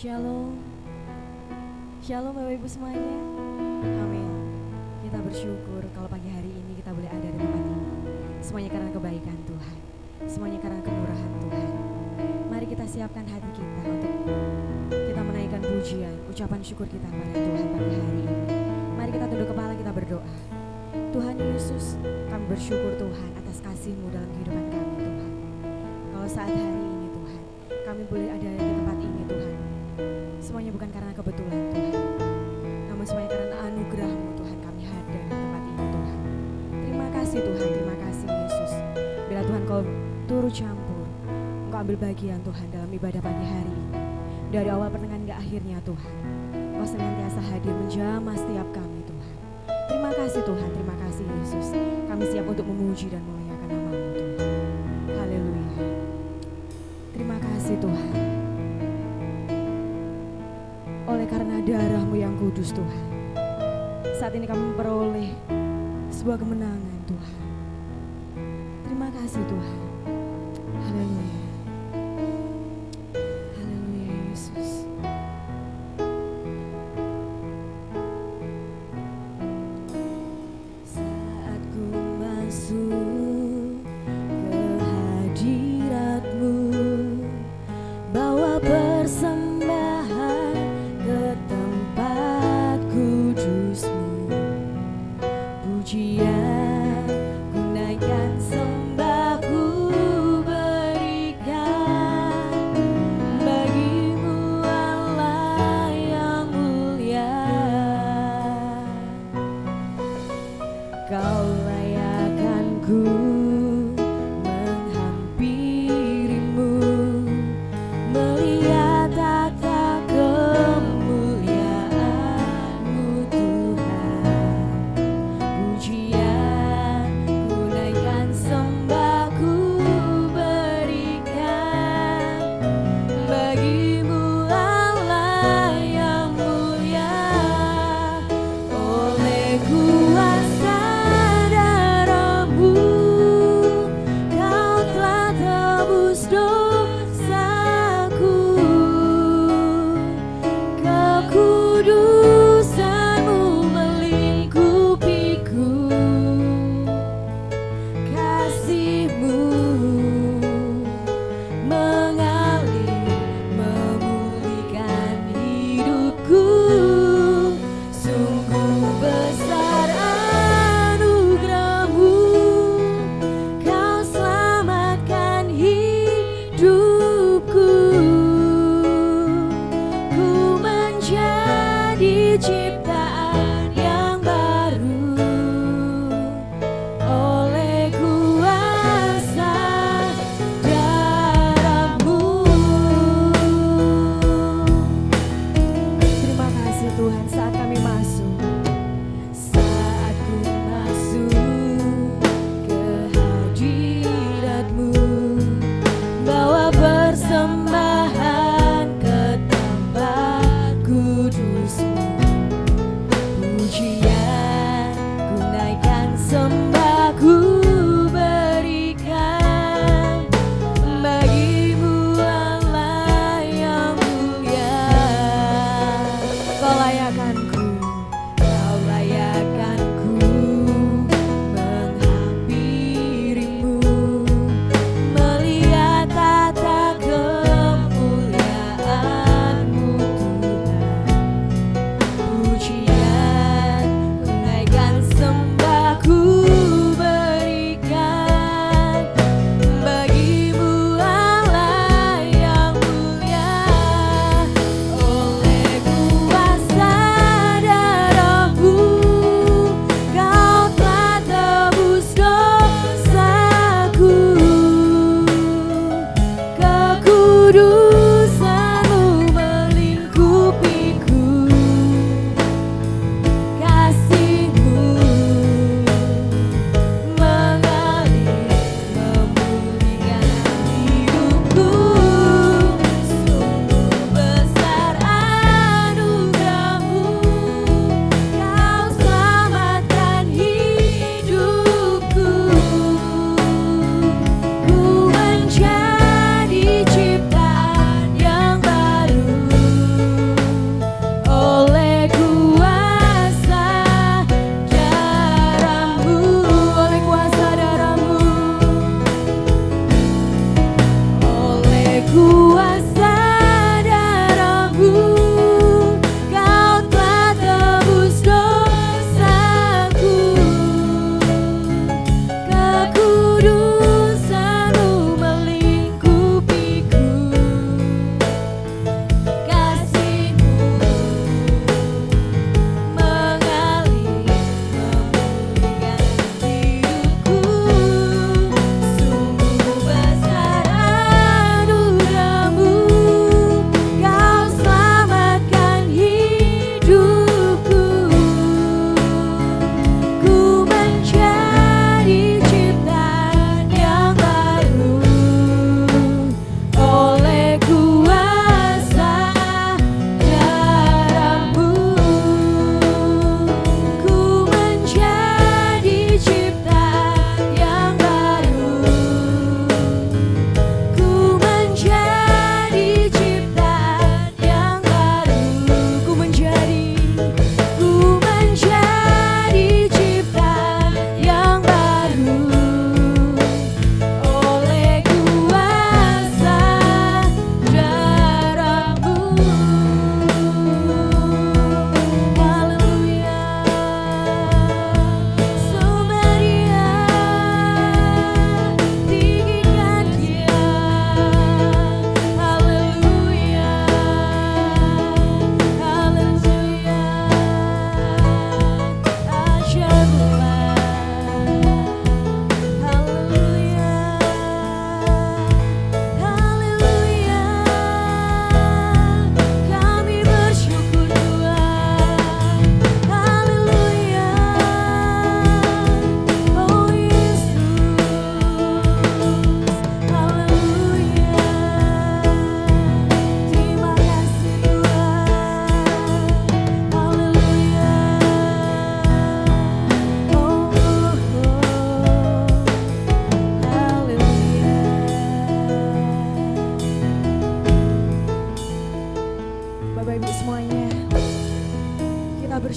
Shalom, Shalom Bapak Ibu semuanya. Amin. Kita bersyukur kalau pagi hari ini kita boleh ada di tempat ini. Semuanya karena kebaikan Tuhan, semuanya karena kemurahan Tuhan. Mari kita siapkan hati kita untuk kita menaikkan pujian, ucapan syukur kita pada Tuhan pagi hari ini. Mari kita tunduk kepala, kita berdoa. Tuhan Yesus, kami bersyukur Tuhan atas kasih-Mu dalam kehidupan kami Tuhan. Kalau saat hari ini Tuhan, kami boleh ada di tempat ini Tuhan, semuanya bukan karena kebetulan Tuhan, namun semuanya karena anugerah-Mu Tuhan kami hadir di tempat ini Tuhan. Terima kasih Tuhan, terima kasih Yesus. Bila Tuhan Kau turut campur, Engkau ambil bagian Tuhan dalam ibadah pagi hari ini. Dari awal pertengahan hingga akhirnya Tuhan, Kau senantiasa hadir menjamah setiap kami Tuhan. Terima kasih Tuhan, terima kasih Yesus. Kami siap untuk memuji dan memuliakan nama-Mu Tuhan. Haleluya. Terima kasih Tuhan. Oleh karena darah-Mu yang kudus Tuhan, saat ini kami memperoleh sebuah kemenangan Tuhan. Terima kasih Tuhan. Haleluya. Haleluya Yesus. Saat ku masuk ke hadirat-Mu, bawa persembahan ke tempat kudus-Mu, pujian ku naikkan sembahku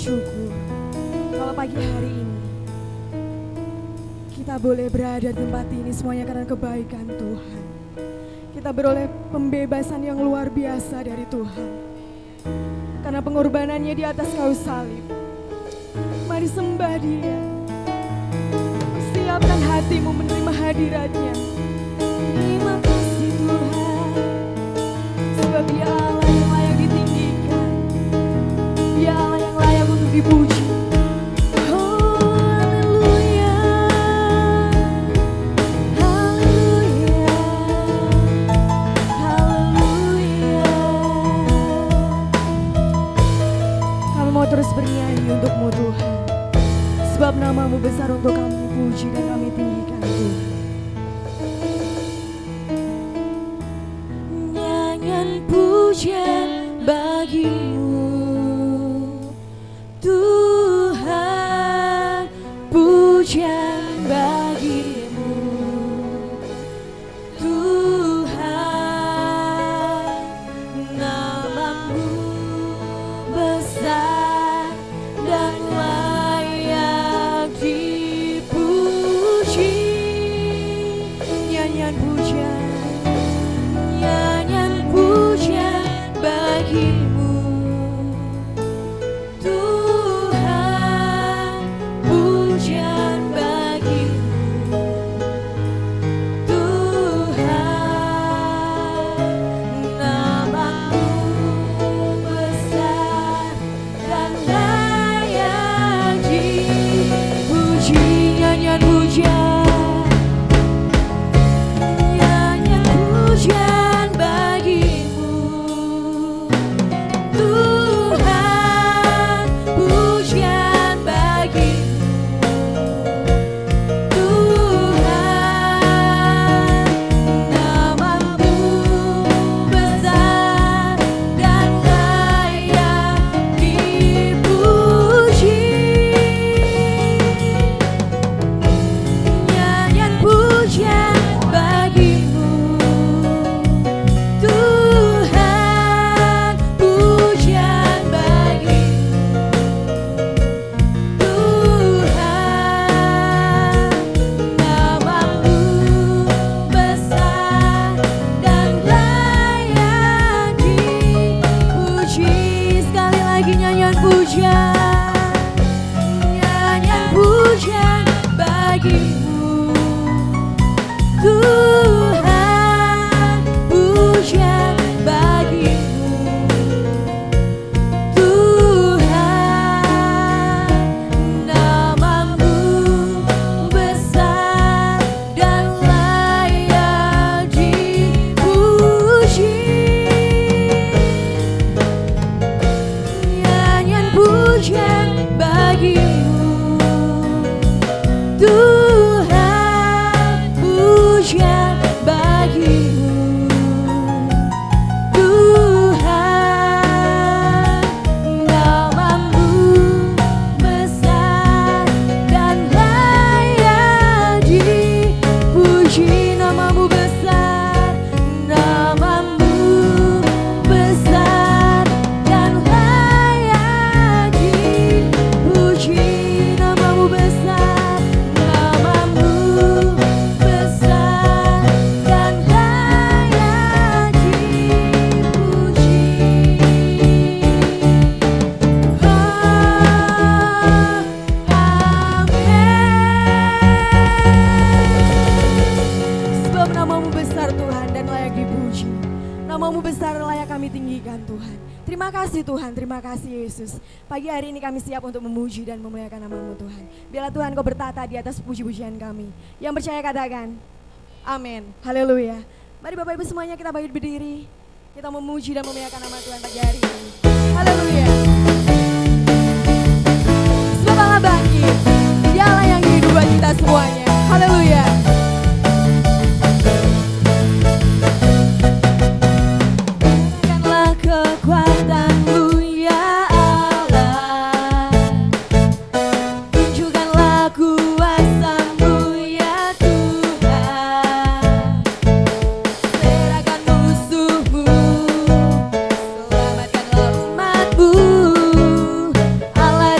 bersyukur kalau pagi hari ini kita boleh berada di tempat ini semuanya karena kebaikan Tuhan. Kita beroleh pembebasan yang luar biasa dari Tuhan karena pengorbanannya di atas kayu salib. Mari sembah Dia, siapkan hatimu menerima hadiratnya. Terima kasih Tuhan, sebab Dia Allah yang layak ditinggikan, Dia Allah yang layak untuk dipuji. Terus bernyanyi untukmu Tuhan, sebab namamu besar untuk kami puji dan kami tinggikan Tuhan. Nyanyian pujian bagimu Tuhan, pujian bagimu Tuhan, namamu besar dan layak dipuji. Nyanyian pujian bagimu Tuhan, pujian bagimu Tuhan, namamu besar dan layak dipuji. Nyanyian pujian bagimu Tuhan, pujian bagimu Tuhan, namamu besar dan layak dipuji. Nyanyian pujian bagimu Tuhan, pujian bagimu Tuhan, namamu besar dan layak dipuji. Sekali lagi nyanyian pujian bagimu Tuhan, pujian bagimu Tuhan, namamu besar dan layak dipuji. Nyanyian pujian bagimu Tuhan, pujian bagimu Tuhan, namamu besar dan layak dipuji. Namamu besar dan layak dipuji. Namamu besar dan layak dipuji. Sebab namamu besar Tuhan dan layak dipuji. Namamu besar layak kami tinggikan Tuhan. Terima kasih Tuhan, terima kasih Yesus. Pagi hari ini kami siap untuk memuji dan memuliakan namamu Tuhan. Biarlah Tuhan Kau bertata di atas puji-pujian kami. Yang percaya katakan, amin, haleluya. Mari Bapak Ibu semuanya kita bangkit berdiri. Kita memuji dan memuliakan nama Tuhan pagi hari ini. Haleluya. Sebab Allah bangkit, Dialah yang hidup buat kita semuanya. Haleluya. Nyatakanlah kekuatan-Mu ya Allah, tunjukkanlah kuasa-Mu ya Tuhan, serahkan musuh-Mu, selamatkanlah umat-Mu, Allah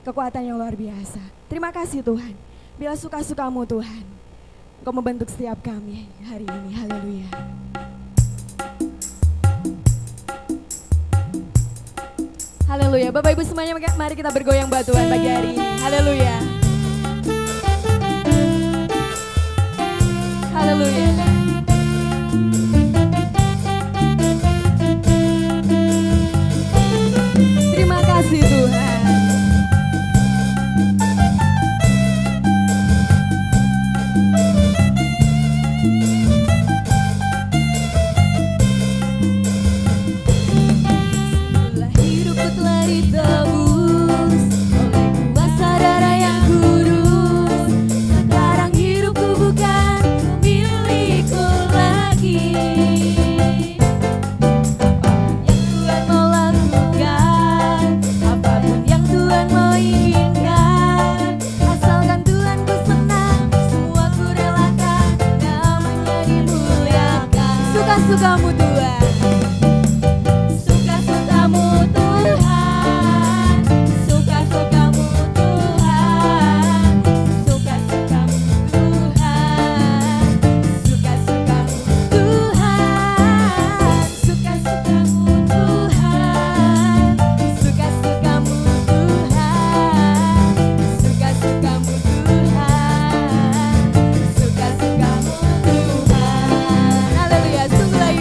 kekuatan yang luar biasa. Terima kasih Tuhan. Bila suka-sukamu Tuhan, Engkau membentuk setiap kami hari ini. Haleluya. Haleluya. Bapak Ibu semuanya, mari kita bergoyang buat Tuhan pagi hari ini. Haleluya. Haleluya. Terima kasih Tuhan. Setelah hidupku telah ditebus oleh kuasa darah yang kudus, sekarang hidupku bukan milikku lagi. Apapun yang Tuhan mau lakukan, apapun yang Tuhan mau inginkan, asalkan Tuhan ku senang, semua ku relakan, namanya dimuliakan. Suka-sukamu Tuhan, suka-sukamu Tuhan, suka-sukamu Tuhan, suka-sukamu Tuhan, suka-sukamu Tuhan, suka-sukamu Tuhan, suka-sukamu Tuhan, suka-sukamu Tuhan, suka-sukamu Tuhan. Haleluya. Sungguhlah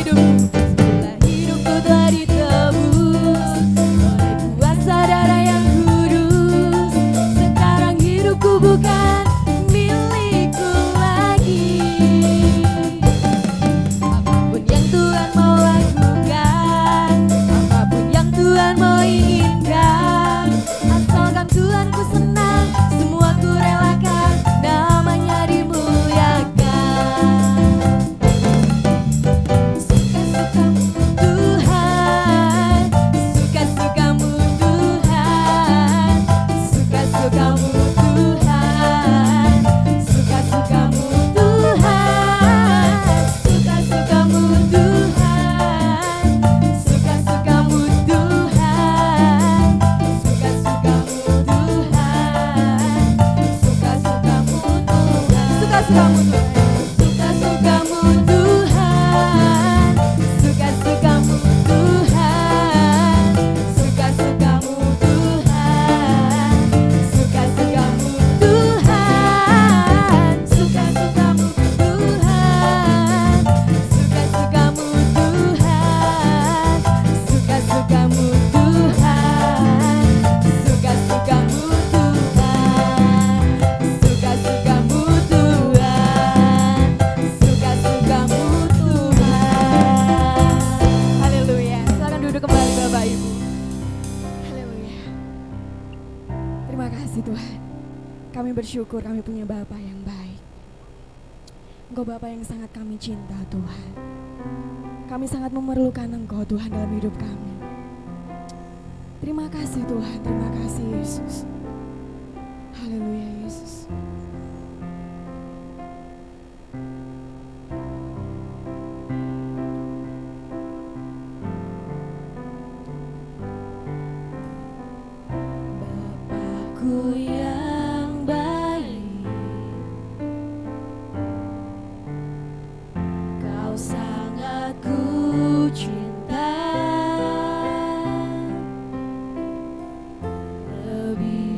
hidupku telah ditebus oleh kuasa darah yang kudus, sekarang hidupku bukan milikku lagi. Apapun yang Tuhan mau lakukan, apapun yang Tuhan mau inginkan, asalkan Tuhan ku senang, semua ku relakan, namanya dimuliakan. Suka-sukamu Tuhan, suka-sukamu Tuhan, suka-sukamu Tuhan, suka-sukamu Tuhan, suka-sukamu Tuhan, suka-sukamu Tuhan, suka-sukamu Tuhan, suka-sukamu Tuhan, suka-sukamu Tuhan, suka-sukamu Tuhan, suka-sukamu Tuhan, suka-sukamu Tuhan, suka-sukamu Tuhan, suka-sukamu Tuhan, suka-sukamu Tuhan, suka-sukamu Tuhan, suka-sukamu Tuhan, suka-sukamu Tuhan, suka-sukamu Tuhan. Haleluya. Silakan duduk kembali Bapak Ibu. Haleluya. Terima kasih Tuhan. Kami bersyukur kami punya Bapa yang baik. Engkau Bapa yang sangat kami cinta Tuhan. Kami sangat memerlukan Engkau Tuhan dalam hidup kami. Terima kasih Tuhan, terima kasih Yesus. Haleluya Yesus. Bapakku yang baik, Kau sangat ku cinta, lebih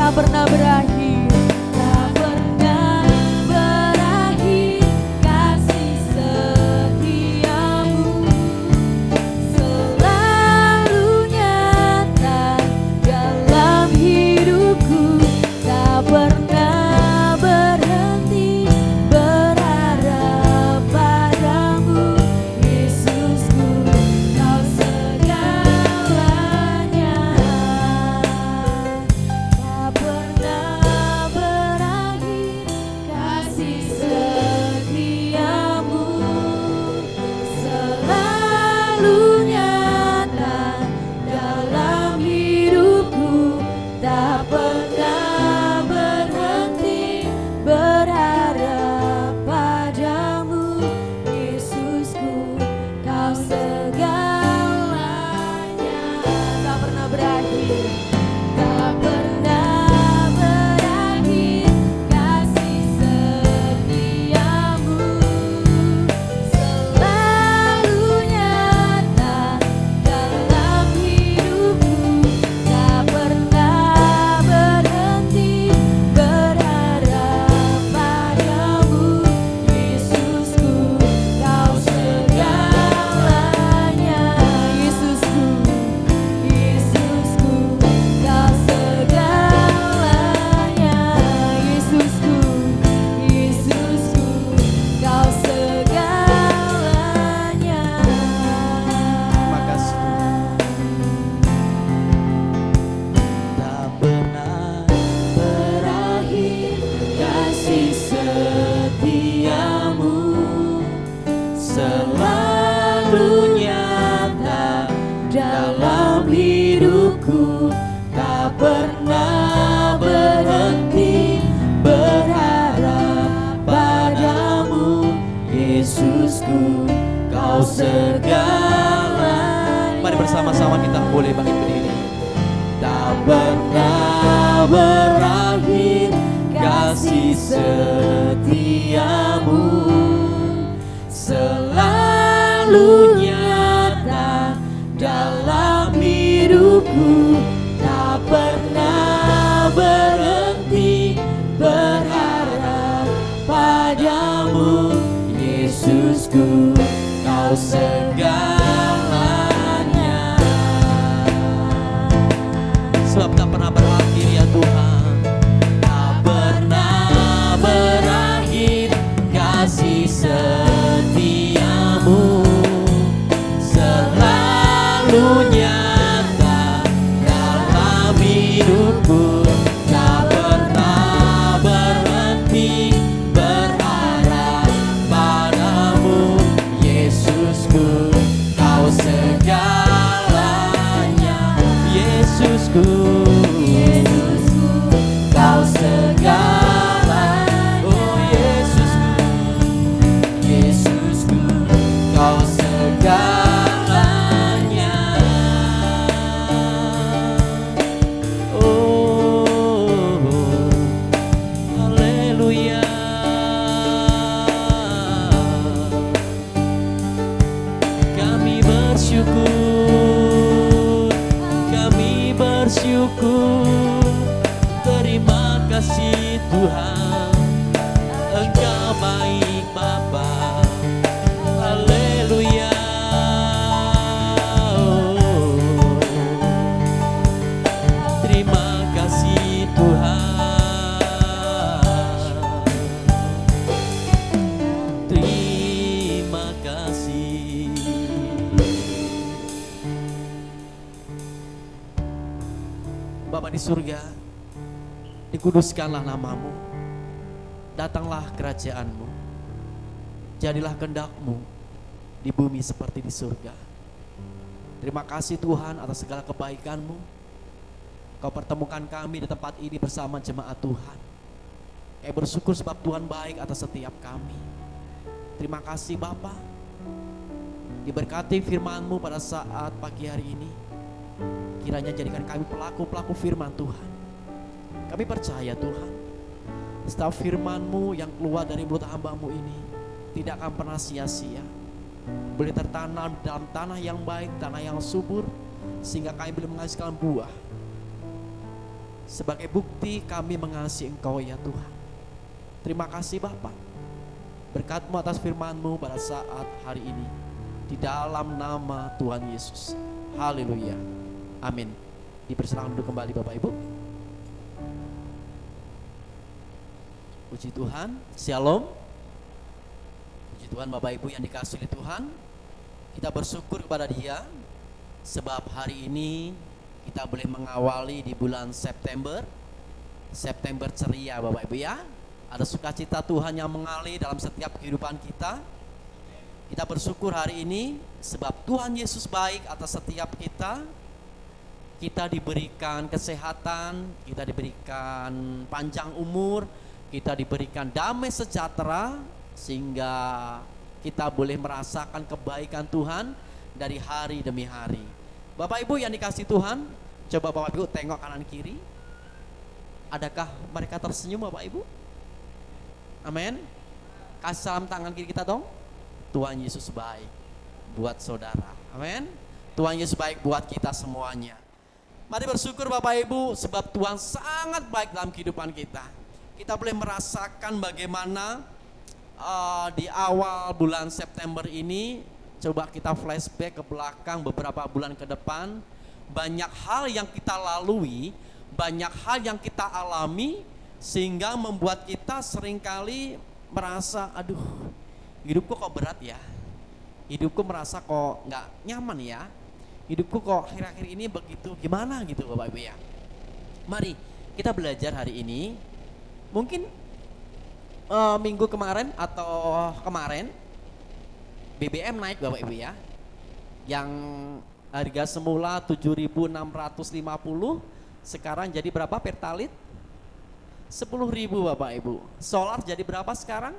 tak pernah berakhir, tak pernah berakhir kasih setiamu, selalu nyata dalam hidupku, tak pernah berhenti berharap padamu, Yesusku, Kau segalanya. Tak pernah berakhir kasih setiamu, selalu nyata dalam hidupku, tak pernah berhenti berharap padamu, Yesusku, Kau segalanya. Tak pernah berakhir, tak pernah berakhir kasih setiamu, selalu nyata dalam hidupku, tak pernah berhenti berharap padamu, Yesusku, Kau segalanya. Yesusku, Yesusku, Kau segalanya. Yesusku, Yesusku, Kau segalanya. Terima kasih Tuhan. Tak pernah berakhir kasih setiamu, selalu nyata dalam hidupku, tak pernah berhenti berharap padamu, Yesusku, Kau segalanya. Mari bersama-sama kita boleh bangkit berdiri. Tak pernah berakhir kasih setiamu, selalu nyata dalam hidupku, tak pernah berhenti berharap padamu, Yesusku, Kau segalanya. Sebab tak pernah berakhir ya Tuhan, tak pernah berakhir kasih setiamu, selalu nyata dalam hidupku, tak pernah berhenti berharap padamu, Yesusku, Kau segalanya. Yesusku, Yesusku, Kau segalanya. Oh Yesusku, Yesusku, Kau segalanya. Oh, haleluya. Kami bersyukur, kami bersyukur. Terima kasih Tuhan, Engkau baik Bapa. Haleluya. Oh, terima kasih Tuhan. Terima kasih. Bapa di surga, dikuduskanlah namamu, datanglah kerajaanmu, jadilah kehendak-Mu di bumi seperti di surga. Terima kasih Tuhan atas segala kebaikan-Mu. Kau pertemukan kami di tempat ini bersama jemaat Tuhan. Kami bersyukur sebab Tuhan baik atas setiap kami. Terima kasih Bapa, diberkati firman-Mu pada saat pagi hari ini. Kiranya jadikan kami pelaku-pelaku firman Tuhan. Kami percaya Tuhan, setiap firman-Mu yang keluar dari mulut hamba-Mu ini tidak akan pernah sia-sia. Boleh tertanam dalam tanah yang baik, tanah yang subur, sehingga kami boleh menghasilkan buah. sebagai bukti kami mengasihi Engkau ya Tuhan. Terima kasih Bapa, berkat-Mu atas firman-Mu pada saat hari ini, di dalam nama Tuhan Yesus. Haleluya, amin. Dipersilakan duduk kembali Bapak Ibu. Puji Tuhan, Shalom. Puji Tuhan Bapak Ibu yang dikasihi Tuhan. Kita bersyukur kepada Dia, sebab hari ini kita boleh mengawali di bulan September ceria Bapak Ibu ya. Ada sukacita Tuhan yang mengalir dalam setiap kehidupan kita. Kita bersyukur hari ini sebab Tuhan Yesus baik atas setiap kita. Kita diberikan kesehatan, kita diberikan panjang umur, kita diberikan damai sejahtera, sehingga kita boleh merasakan kebaikan Tuhan dari hari demi hari. Bapak Ibu yang dikasihi Tuhan, coba Bapak Ibu tengok kanan kiri. Adakah mereka tersenyum Bapak Ibu? Amin. Kasih salam tangan kiri kita dong. Tuhan Yesus baik buat saudara. Amin. Tuhan Yesus baik buat kita semuanya. Mari bersyukur Bapak Ibu, sebab Tuhan sangat baik dalam kehidupan kita. Kita boleh merasakan bagaimana di awal bulan September ini, coba kita flashback ke belakang beberapa bulan ke depan, banyak hal yang kita lalui, banyak hal yang kita alami, sehingga membuat kita seringkali merasa, aduh, hidupku kok berat ya, hidupku merasa kok nggak nyaman ya, hidupku kok akhir-akhir ini begitu gimana gitu Bapak Ibu ya. Mari kita belajar hari ini. Mungkin minggu kemarin atau kemarin BBM naik Bapak Ibu ya. Yang harga semula 7.650 sekarang jadi berapa pertalit? 10.000 Bapak Ibu. Solar jadi berapa sekarang?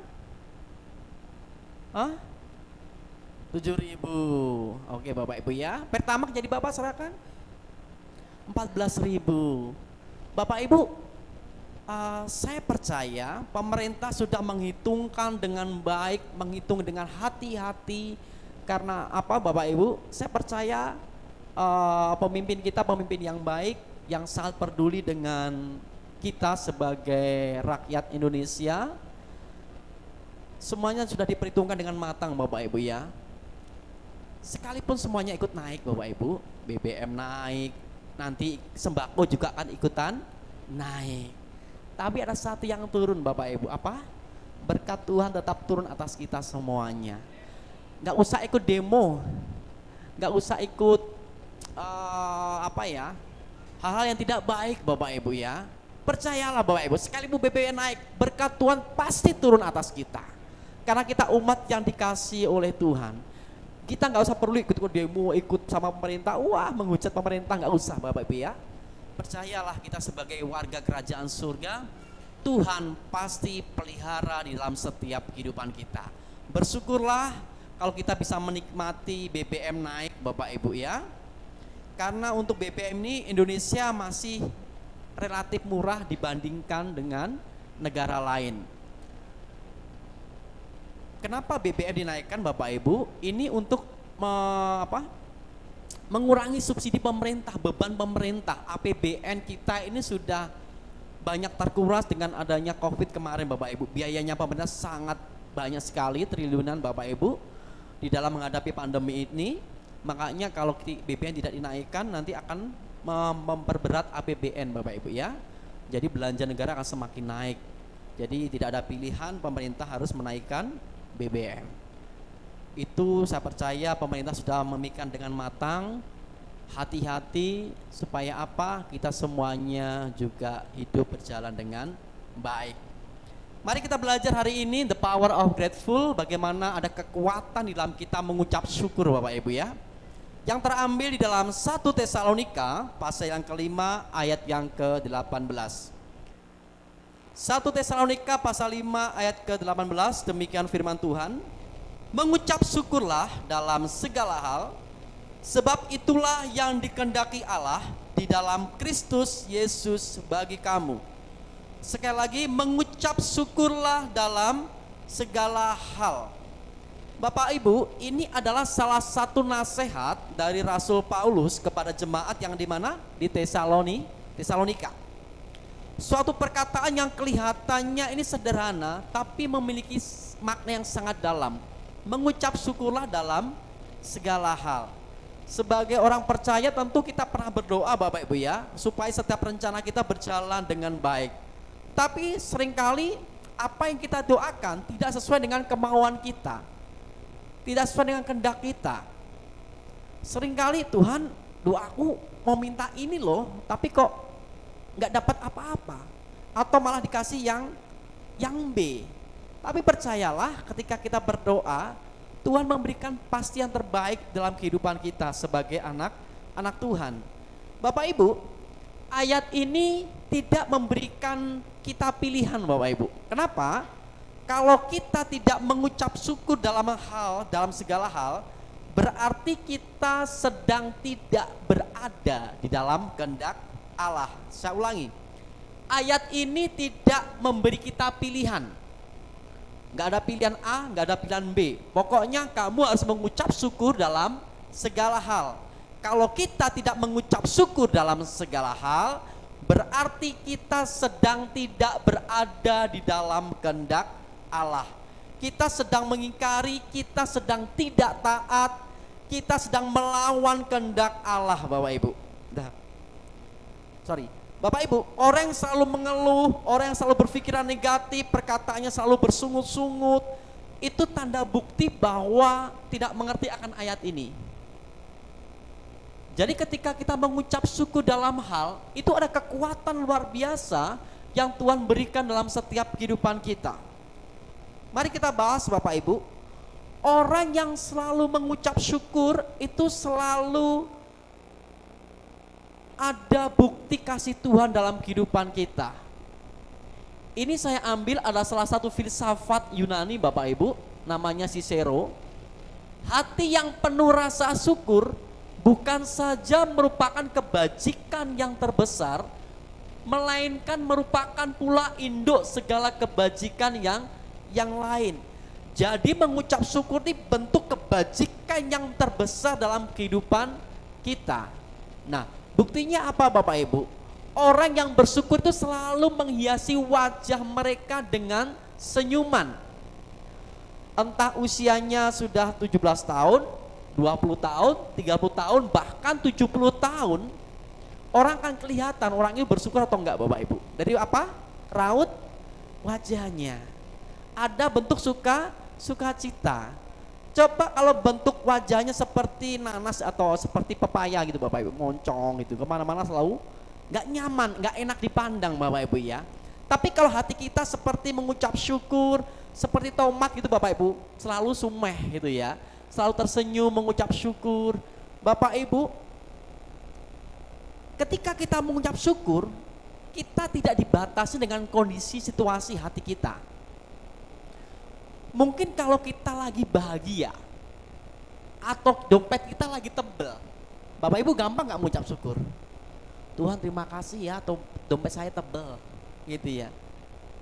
7.000. Oke Bapak Ibu ya. Pertamax jadi berapa serahkan? 14.000. Bapak Ibu, saya percaya pemerintah sudah menghitungkan dengan baik, menghitung dengan hati-hati. Karena apa Bapak Ibu? Saya percaya pemimpin kita pemimpin yang baik, yang sangat peduli dengan kita sebagai rakyat Indonesia. Semuanya sudah diperhitungkan dengan matang Bapak Ibu ya. Sekalipun semuanya ikut naik Bapak Ibu, BBM naik, nanti sembako juga akan ikutan naik. Tapi ada satu yang turun Bapak Ibu, apa? Berkat Tuhan tetap turun atas kita semuanya. Gak usah ikut demo, gak usah ikut hal-hal yang tidak baik Bapak Ibu ya. Percayalah Bapak Ibu, sekalipun BBM naik, berkat Tuhan pasti turun atas kita. Karena kita umat yang dikasihi oleh Tuhan. Kita nggak usah perlu ikut demo, ikut sama pemerintah, wah menghujat pemerintah, nggak usah Bapak Ibu ya. Percayalah kita sebagai warga kerajaan surga, Tuhan pasti pelihara di dalam setiap kehidupan kita. Bersyukurlah kalau kita bisa menikmati BBM naik Bapak Ibu ya. Karena untuk BBM ini Indonesia masih relatif murah dibandingkan dengan negara lain. Kenapa BBM dinaikkan Bapak Ibu? Ini untuk mengurangi subsidi pemerintah, beban pemerintah. APBN kita ini sudah banyak terkuras dengan adanya COVID kemarin Bapak Ibu. Biayanya pemerintah sangat banyak sekali, triliunan Bapak Ibu di dalam menghadapi pandemi ini. Makanya kalau BBM tidak dinaikkan nanti akan memperberat APBN Bapak Ibu ya. Jadi belanja negara akan semakin naik. Jadi tidak ada pilihan, pemerintah harus menaikkan BBM. Itu saya percaya pemerintah sudah memikirkan dengan matang. Hati-hati supaya apa? Kita semuanya juga hidup berjalan dengan baik. Mari kita belajar hari ini the power of grateful, bagaimana ada kekuatan di dalam kita mengucap syukur Bapak Ibu ya. Yang terambil di dalam 1 Tesalonika pasal yang kelima ayat yang ke-18. 1 Tesalonika pasal 5 ayat ke-18, demikian firman Tuhan. Mengucap syukurlah dalam segala hal, sebab itulah yang dikehendaki Allah di dalam Kristus Yesus bagi kamu. Sekali lagi, mengucap syukurlah dalam segala hal. Bapak Ibu, ini adalah salah satu nasihat dari Rasul Paulus kepada jemaat yang di mana? Di Tesalonika. Suatu perkataan yang kelihatannya ini sederhana, tapi memiliki makna yang sangat dalam. Mengucap syukurlah dalam segala hal. Sebagai orang percaya tentu kita pernah berdoa Bapak Ibu ya, supaya setiap rencana kita berjalan dengan baik. Tapi seringkali apa yang kita doakan tidak sesuai dengan kemauan kita, tidak sesuai dengan kehendak kita. Seringkali Tuhan, doaku mau minta ini loh, tapi kok nggak dapat apa-apa, atau malah dikasih yang B. Tapi percayalah, ketika kita berdoa, Tuhan memberikan pasti yang terbaik dalam kehidupan kita sebagai anak Tuhan. Bapak Ibu, ayat ini tidak memberikan kita pilihan Bapak Ibu. Kenapa? Kalau kita tidak mengucap syukur dalam segala hal, berarti kita sedang tidak berada di dalam kehendak Allah. Saya ulangi, ayat ini tidak memberi kita pilihan. Gak ada pilihan A, gak ada pilihan B. Pokoknya kamu harus mengucap syukur dalam segala hal. Kalau kita tidak mengucap syukur dalam segala hal, berarti kita sedang tidak berada di dalam kehendak Allah. Kita sedang mengingkari, kita sedang tidak taat, kita sedang melawan kehendak Allah Bapak Ibu. Bapak Ibu, orang yang selalu mengeluh, orang yang selalu berpikiran negatif, perkataannya selalu bersungut-sungut, itu tanda bukti bahwa tidak mengerti akan ayat ini. Jadi ketika kita mengucap syukur dalam hal, itu ada kekuatan luar biasa yang Tuhan berikan dalam setiap kehidupan kita. Mari kita bahas Bapak Ibu, orang yang selalu mengucap syukur itu selalu ada bukti kasih Tuhan dalam kehidupan kita. Ini saya ambil ada salah satu filsafat Yunani Bapak Ibu, namanya Cicero. Hati yang penuh rasa syukur bukan saja merupakan kebajikan yang terbesar, melainkan merupakan pula induk segala kebajikan yang lain. Jadi mengucap syukur ini bentuk kebajikan yang terbesar dalam kehidupan kita. Nah, buktinya apa Bapak Ibu? Orang yang bersyukur itu selalu menghiasi wajah mereka dengan senyuman. Entah usianya sudah 17 tahun, 20 tahun, 30 tahun, bahkan 70 tahun, orang akan kelihatan orang ini bersyukur atau enggak Bapak Ibu. Dari apa? Raut wajahnya. Ada bentuk sukacita. Coba kalau bentuk wajahnya seperti nanas atau seperti pepaya gitu Bapak Ibu, moncong gitu, kemana-mana selalu nggak nyaman, nggak enak dipandang Bapak Ibu ya. Tapi kalau hati kita seperti mengucap syukur, seperti tomat gitu Bapak Ibu, selalu sumeh gitu ya, selalu tersenyum mengucap syukur. Bapak Ibu, ketika kita mengucap syukur, kita tidak dibatasi dengan kondisi situasi hati kita. Mungkin kalau kita lagi bahagia atau dompet kita lagi tebel, Bapak Ibu gampang gak mengucap syukur? Tuhan terima kasih ya, dompet saya tebel gitu ya,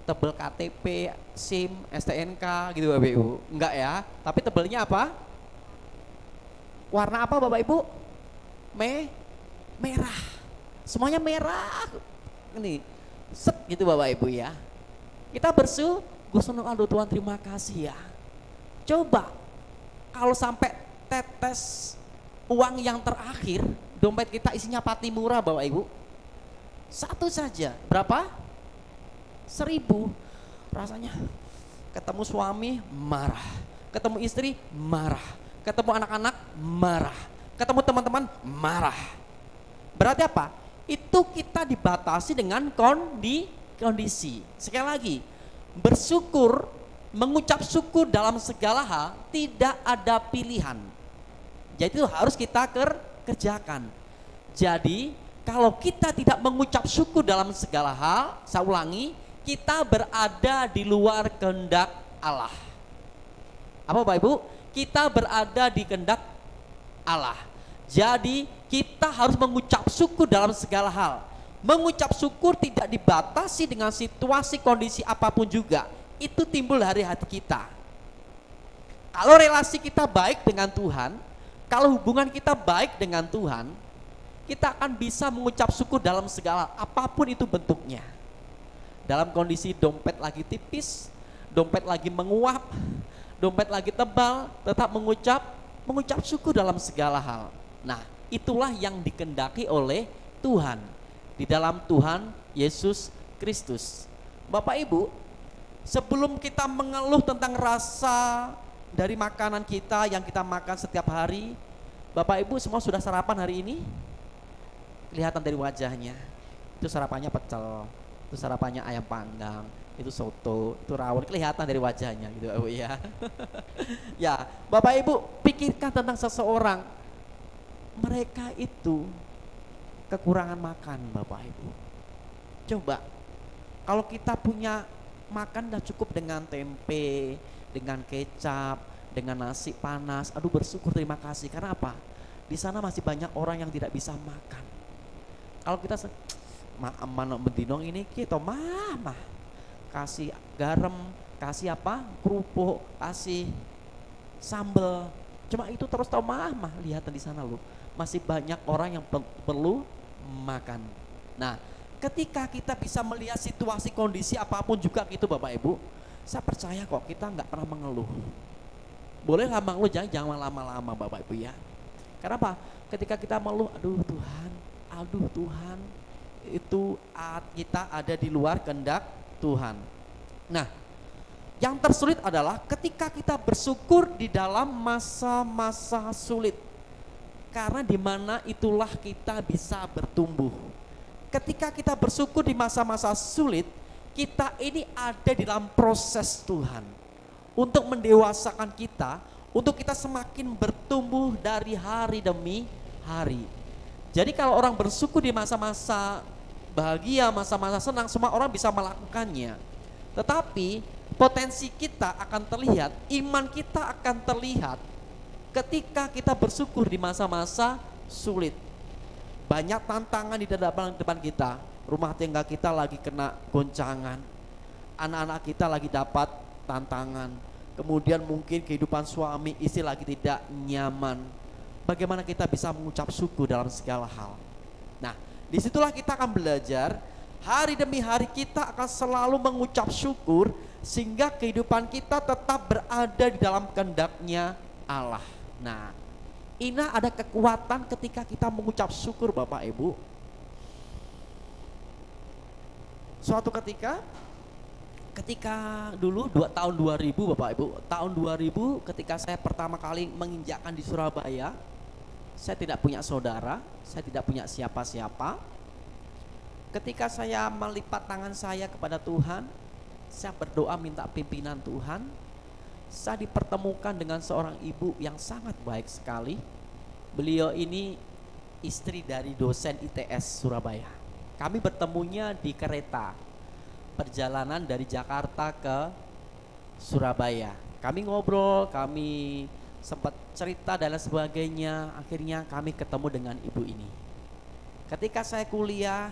tebel KTP, SIM, STNK gitu Bapak Ibu. Enggak ya, tapi tebelnya apa? Warna apa Bapak Ibu? Merah, semuanya merah ini, set gitu Bapak Ibu ya. Kita gue senang, aduh Tuhan terima kasih ya. Coba kalau sampai tetes uang yang terakhir, dompet kita isinya pati murah Bapak Ibu, satu saja, berapa? 1.000. Rasanya ketemu suami marah, ketemu istri marah, ketemu anak-anak marah, ketemu teman-teman marah. Berarti apa? Itu kita dibatasi dengan kondisi. Sekali lagi, bersyukur, mengucap syukur dalam segala hal tidak ada pilihan. Jadi itu harus kita kerjakan. Jadi kalau kita tidak mengucap syukur dalam segala hal, saya ulangi, kita berada di luar kehendak Allah. Apa Bapak Ibu? Kita berada di kehendak Allah. Jadi kita harus mengucap syukur dalam segala hal. Mengucap syukur tidak dibatasi dengan situasi kondisi apapun juga. Itu timbul dari hati kita. Kalau relasi kita baik dengan Tuhan, kalau hubungan kita baik dengan Tuhan, kita akan bisa mengucap syukur dalam segala apapun itu bentuknya. dalam kondisi dompet lagi tipis, dompet lagi menguap, dompet lagi tebal, tetap mengucap syukur dalam segala hal. Nah, itulah yang dikehendaki oleh Tuhan di dalam Tuhan Yesus Kristus. Bapak Ibu, sebelum kita mengeluh tentang rasa dari makanan kita yang kita makan setiap hari, Bapak Ibu semua sudah sarapan hari ini? Kelihatan dari wajahnya. Itu sarapannya pecel, itu sarapannya ayam panggang, itu soto, itu rawon, kelihatan dari wajahnya gitu ya. Ya, Bapak Ibu pikirkan tentang seseorang, mereka itu kekurangan makan Bapak Ibu. Coba, kalau kita punya makan udah cukup dengan tempe, dengan kecap, dengan nasi panas, aduh bersyukur terima kasih. Karena apa? Di sana masih banyak orang yang tidak bisa makan. Kalau kita mana bendinong ini kita mah kasih garam, kasih apa? Kerupuk, kasih sambal. Cuma itu terus tau mah lihat di sana loh. Masih banyak orang yang perlu makan. Nah, ketika kita bisa melihat situasi kondisi apapun juga gitu Bapak Ibu, saya percaya kok kita nggak pernah mengeluh. Bolehlah mengeluh, jangan lama-lama Bapak Ibu ya. Karena apa? Ketika kita mengeluh, aduh Tuhan, itu kita ada di luar kehendak Tuhan. Nah, yang tersulit adalah ketika kita bersyukur di dalam masa-masa sulit. Karena di mana itulah kita bisa bertumbuh. Ketika kita bersyukur di masa-masa sulit, kita ini ada di dalam proses Tuhan untuk mendewasakan kita, untuk kita semakin bertumbuh dari hari demi hari. Jadi kalau orang bersyukur di masa-masa bahagia, masa-masa senang, semua orang bisa melakukannya. Tetapi potensi kita akan terlihat, iman kita akan terlihat ketika kita bersyukur di masa-masa sulit. Banyak tantangan di depan kita. Rumah tangga kita lagi kena goncangan, anak-anak kita lagi dapat tantangan, kemudian mungkin kehidupan suami istri lagi tidak nyaman. Bagaimana kita bisa mengucap syukur dalam segala hal. Nah, disitulah kita akan belajar, hari demi hari kita akan selalu mengucap syukur, sehingga kehidupan kita tetap berada di dalam kehendaknya Allah. Nah, ini ada kekuatan ketika kita mengucap syukur Bapak Ibu. Suatu ketika dulu tahun 2000 Bapak Ibu, tahun 2000 ketika saya pertama kali menginjakkan di Surabaya, saya tidak punya saudara, saya tidak punya siapa-siapa. Ketika saya melipat tangan saya kepada Tuhan, saya berdoa minta pimpinan Tuhan, saya dipertemukan dengan seorang ibu yang sangat baik sekali. Beliau ini istri dari dosen ITS Surabaya. Kami bertemunya di kereta perjalanan dari Jakarta ke Surabaya. Kami ngobrol, kami sempat cerita dan lain sebagainya. Akhirnya kami ketemu dengan ibu ini. Ketika saya kuliah,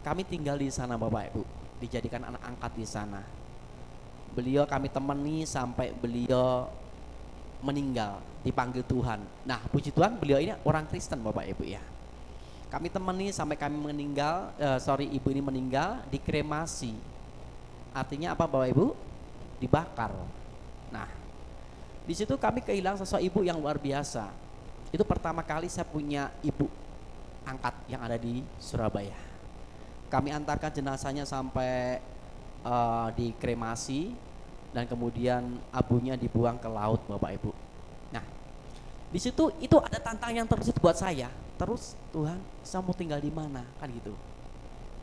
kami tinggal di sana Bapak Ibu, dijadikan anak angkat di sana. Beliau kami temani sampai beliau meninggal, dipanggil Tuhan. Nah, puji Tuhan beliau ini orang Kristen Bapak Ibu ya. Kami temani sampai kami meninggal, ibu ini meninggal, dikremasi. Artinya apa Bapak Ibu? Dibakar. Nah, di situ kami kehilangan sosok ibu yang luar biasa. Itu pertama kali saya punya ibu angkat yang ada di Surabaya. Kami antarkan jenazahnya sampai dikremasi dan kemudian abunya dibuang ke laut Bapak Ibu. Nah, di situ itu ada tantangan yang terbesit buat saya. Terus Tuhan, saya mau tinggal di mana? Kan gitu.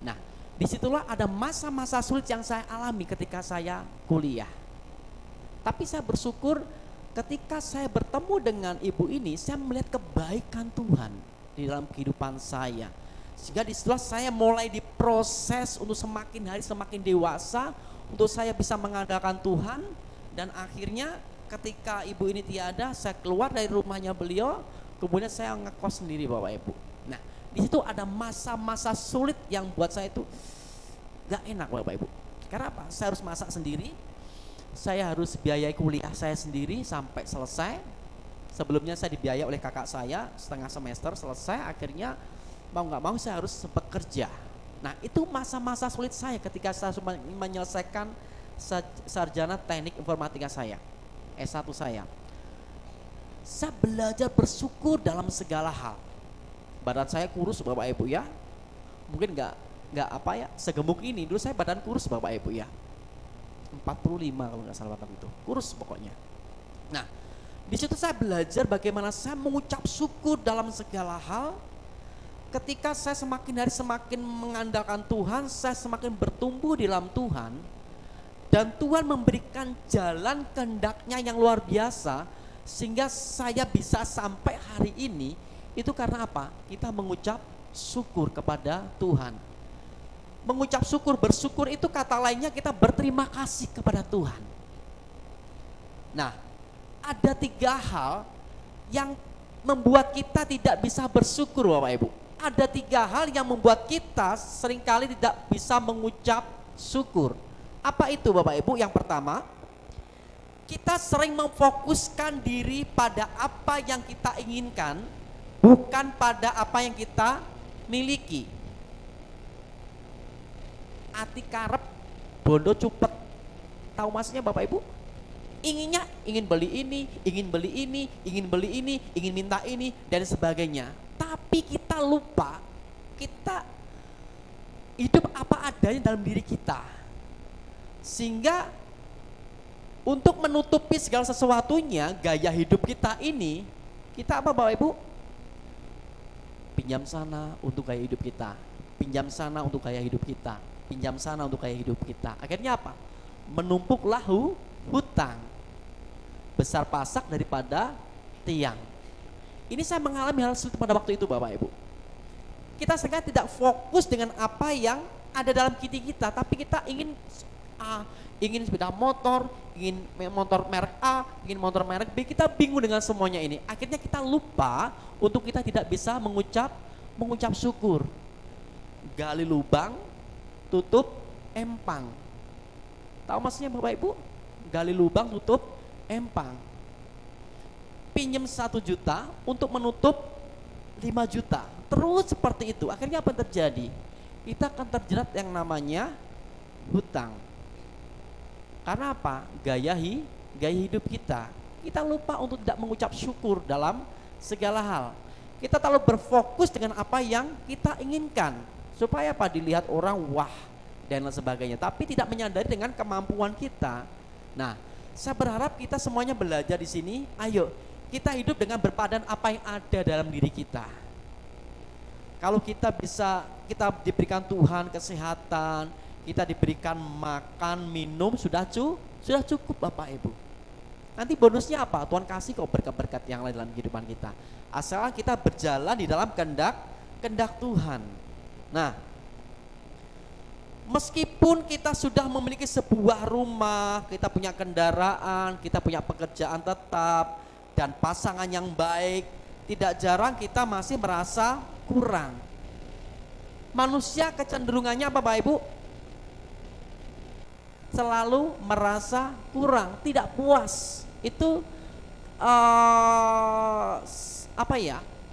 Nah, disitulah ada masa-masa sulit yang saya alami ketika saya kuliah. Tapi saya bersyukur ketika saya bertemu dengan ibu ini, saya melihat kebaikan Tuhan di dalam kehidupan saya. Sehingga disitulah saya mulai diproses untuk semakin hari semakin dewasa, untuk saya bisa mengandalkan Tuhan. Dan akhirnya ketika ibu ini tiada, saya keluar dari rumahnya beliau, kemudian saya ngekos sendiri Bapak Ibu. Nah, di situ ada masa-masa sulit yang buat saya itu gak enak Bapak Ibu. Karena apa? Saya harus masak sendiri, saya harus biayai kuliah saya sendiri sampai selesai. Sebelumnya saya dibiayai oleh kakak saya setengah semester selesai, akhirnya mau gak mau saya harus bekerja. Nah, itu masa-masa sulit saya ketika saya menyelesaikan sarjana teknik informatika saya, S1 saya. Saya belajar bersyukur dalam segala hal. Badan saya kurus Bapak Ibu ya. Mungkin nggak apa ya, segemuk ini. Dulu saya badan kurus Bapak Ibu ya. 45 kalau nggak salah waktu itu. Kurus pokoknya. Nah, di situ saya belajar bagaimana saya mengucap syukur dalam segala hal. Ketika saya semakin hari semakin mengandalkan Tuhan, saya semakin bertumbuh di dalam Tuhan, dan Tuhan memberikan jalan kehendak-Nya yang luar biasa, sehingga saya bisa sampai hari ini. Itu karena apa? Kita mengucap syukur kepada Tuhan. Mengucap syukur, bersyukur itu kata lainnya kita berterima kasih kepada Tuhan. Nah, ada 3 hal yang membuat kita tidak bisa bersyukur Bapak Ibu. Ada 3 hal yang membuat kita seringkali tidak bisa mengucap syukur. Apa itu Bapak Ibu? Yang pertama, kita sering memfokuskan diri pada apa yang kita inginkan, bukan pada apa yang kita miliki. Ati karep, bondo cupet. Tahu maksudnya Bapak Ibu? Inginnya ingin beli ini, ingin beli ini, ingin beli ini, ingin minta ini, dan sebagainya. Tapi kita lupa, kita hidup apa adanya dalam diri kita. Sehingga untuk menutupi segala sesuatunya, gaya hidup kita ini, kita apa Bapak Ibu? Pinjam sana untuk gaya hidup kita, pinjam sana untuk gaya hidup kita, pinjam sana untuk gaya hidup kita. Akhirnya apa? Menumpuklah hutang, besar pasak daripada tiang. Ini saya mengalami hal sulit pada waktu itu Bapak Ibu. Kita sekarang tidak fokus dengan apa yang ada dalam diri kita, tapi kita ingin sepeda motor, ingin motor merek A, ingin motor merek B. Kita bingung dengan semuanya ini. Akhirnya kita lupa untuk kita tidak bisa mengucap syukur. Gali lubang, tutup empang. Tahu maksudnya Bapak Ibu? Gali lubang, tutup empang. Pinjam 1 juta untuk menutup 5 juta. Terus seperti itu. Akhirnya apa yang terjadi? Kita akan terjerat yang namanya hutang. Karena apa? Gaya hidup kita. Kita lupa untuk tidak mengucap syukur dalam segala hal. Kita terlalu berfokus dengan apa yang kita inginkan. Supaya apa? Dilihat orang, wah, dan lain sebagainya. Tapi tidak menyadari dengan kemampuan kita. Nah, saya berharap kita semuanya belajar di sini. Ayo, kita hidup dengan berpadan apa yang ada dalam diri kita. Kalau kita diberikan Tuhan kesehatan, kita diberikan makan, minum, sudah cukup Bapak Ibu. Nanti bonusnya apa? Tuhan kasih kok berkat-berkat yang lain dalam kehidupan kita. Asal kita berjalan di dalam kehendak Tuhan. Nah, meskipun kita sudah memiliki sebuah rumah, kita punya kendaraan, kita punya pekerjaan tetap, dan pasangan yang baik, tidak jarang kita masih merasa kurang. Manusia kecenderungannya apa Bapak Ibu? Selalu merasa kurang, tidak puas. Itu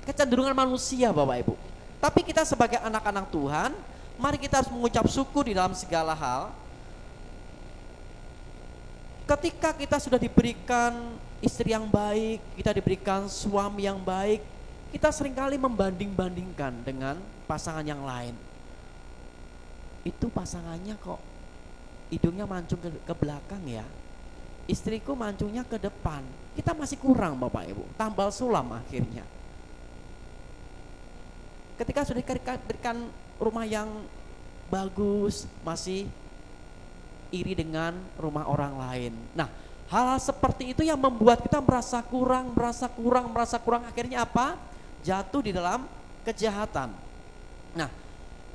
kecenderungan manusia Bapak Ibu. Tapi kita sebagai anak-anak Tuhan, mari kita harus mengucap syukur di dalam segala hal. Ketika kita sudah diberikan istri yang baik, kita diberikan suami yang baik, kita seringkali membanding-bandingkan dengan pasangan yang lain. Itu pasangannya kok hidungnya mancung ke belakang ya, istriku mancungnya ke depan. Kita masih kurang Bapak Ibu, tambal sulam akhirnya. Ketika sudah diberikan rumah yang bagus, masih iri dengan rumah orang lain. Nah, hal-hal seperti itu yang membuat kita merasa kurang, akhirnya apa? Jatuh di dalam kejahatan. Nah,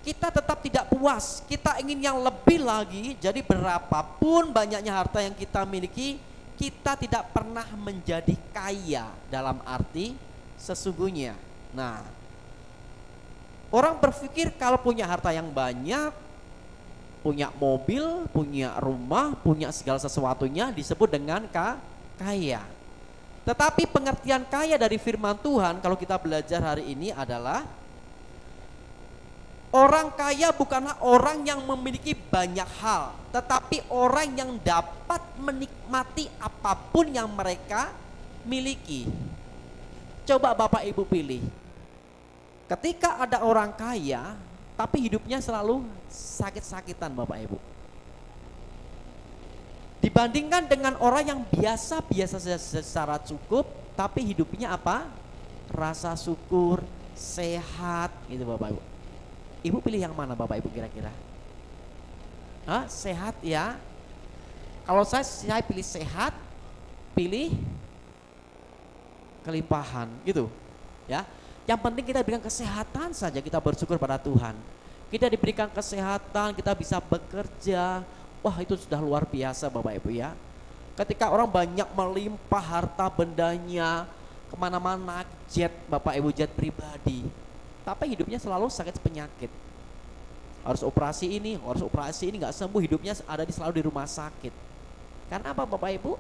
kita tetap tidak puas, kita ingin yang lebih lagi. Jadi berapapun banyaknya harta yang kita miliki, kita tidak pernah menjadi kaya dalam arti sesungguhnya. Nah, orang berpikir kalau punya harta yang banyak, punya mobil, punya rumah, punya segala sesuatunya disebut dengan kaya. Tetapi pengertian kaya dari firman Tuhan kalau kita belajar hari ini adalah Orang kaya bukanlah orang yang memiliki banyak hal, tetapi orang yang dapat menikmati apapun yang mereka miliki. Coba Bapak Ibu pilih. Ketika ada orang kaya, tapi hidupnya selalu sakit-sakitan Bapak Ibu. Dibandingkan dengan orang yang biasa-biasa secara cukup, tapi hidupnya apa? Rasa syukur, sehat gitu Bapak Ibu. Ibu pilih yang mana Bapak Ibu kira-kira? Hah, sehat ya. Kalau saya pilih sehat, pilih kelimpahan gitu ya. Yang penting kita diberikan kesehatan saja, kita bersyukur pada Tuhan. Kita diberikan kesehatan, kita bisa bekerja. Wah, itu sudah luar biasa Bapak Ibu ya. Ketika orang banyak melimpah harta bendanya, kemana-mana jet Bapak Ibu, jet pribadi, tapi hidupnya selalu sakit penyakit. Harus operasi ini nggak sembuh, hidupnya selalu di rumah sakit. Karena apa Bapak Ibu?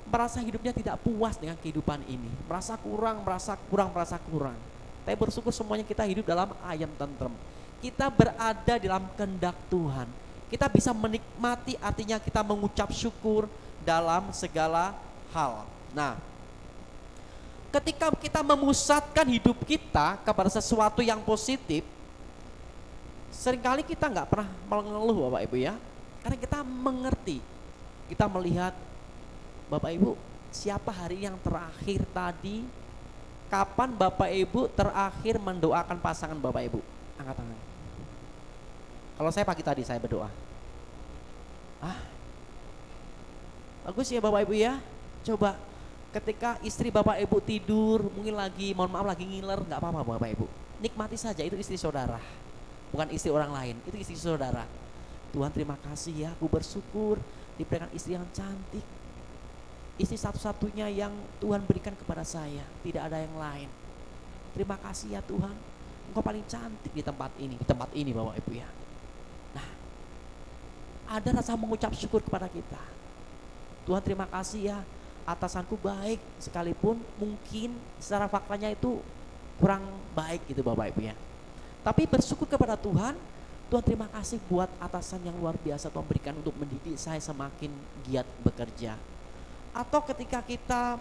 Merasa hidupnya tidak puas dengan kehidupan ini, merasa kurang. Tapi bersyukur semuanya kita hidup dalam ayam tentrem. Kita berada dalam kehendak Tuhan. Kita bisa menikmati, artinya kita mengucap syukur dalam segala hal. Nah, ketika kita memusatkan hidup kita kepada sesuatu yang positif, seringkali kita nggak pernah mengeluh Bapak Ibu ya, karena kita mengerti, kita melihat Bapak Ibu, siapa hari yang terakhir tadi, kapan Bapak Ibu terakhir mendoakan pasangan Bapak Ibu? Angkat tangan. Kalau saya pagi tadi saya berdoa. Bagus ya Bapak Ibu ya. Coba ketika istri Bapak Ibu tidur, mungkin lagi, mohon maaf lagi ngiler, nggak apa-apa Bapak Ibu. Nikmati saja, itu istri saudara. Bukan istri orang lain, itu istri saudara. Tuhan terima kasih ya, aku bersyukur diberikan istri yang cantik. Istri satu-satunya yang Tuhan berikan kepada saya, tidak ada yang lain. Terima kasih ya Tuhan, Engkau paling cantik di tempat ini Bapak Ibu ya. Nah, ada rasa mengucap syukur kepada kita. Tuhan terima kasih ya, atasanku baik sekalipun mungkin secara faktanya itu kurang baik gitu Bapak Ibu ya. Tapi bersyukur kepada Tuhan, Tuhan terima kasih buat atasan yang luar biasa Tuhan berikan untuk mendidik saya semakin giat bekerja. Atau ketika kita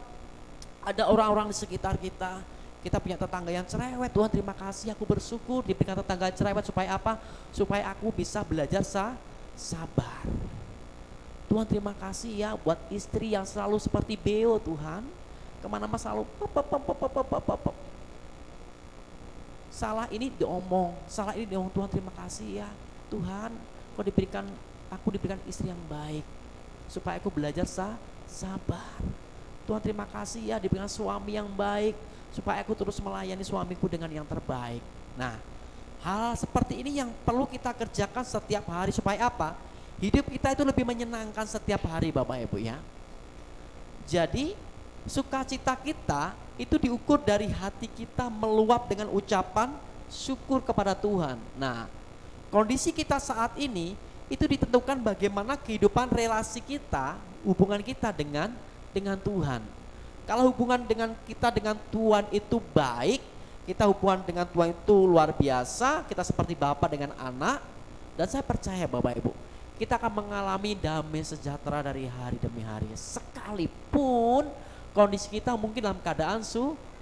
ada orang-orang di sekitar kita, kita punya tetangga yang cerewet, Tuhan terima kasih aku bersyukur diberikan tetangga cerewet supaya apa? Supaya aku bisa belajar sabar. Tuhan terima kasih ya buat istri yang selalu seperti Beo Tuhan, kemana-mana selalu salah ini diomong, Tuhan terima kasih ya Tuhan, aku diberikan istri yang baik supaya aku belajar sabar. Tuhan terima kasih ya diberikan suami yang baik supaya aku terus melayani suamiku dengan yang terbaik. Nah, hal seperti ini yang perlu kita kerjakan setiap hari supaya apa? Hidup kita itu lebih menyenangkan setiap hari Bapak Ibu ya. Jadi sukacita kita itu diukur dari hati kita meluap dengan ucapan syukur kepada Tuhan. Nah, kondisi kita saat ini itu ditentukan bagaimana kehidupan relasi kita, hubungan kita dengan Tuhan. Kalau hubungan dengan kita dengan Tuhan itu baik, kita hubungan dengan Tuhan itu luar biasa, kita seperti Bapa dengan anak, dan saya percaya Bapak Ibu, kita akan mengalami damai sejahtera dari hari demi hari. Sekalipun kondisi kita mungkin dalam keadaan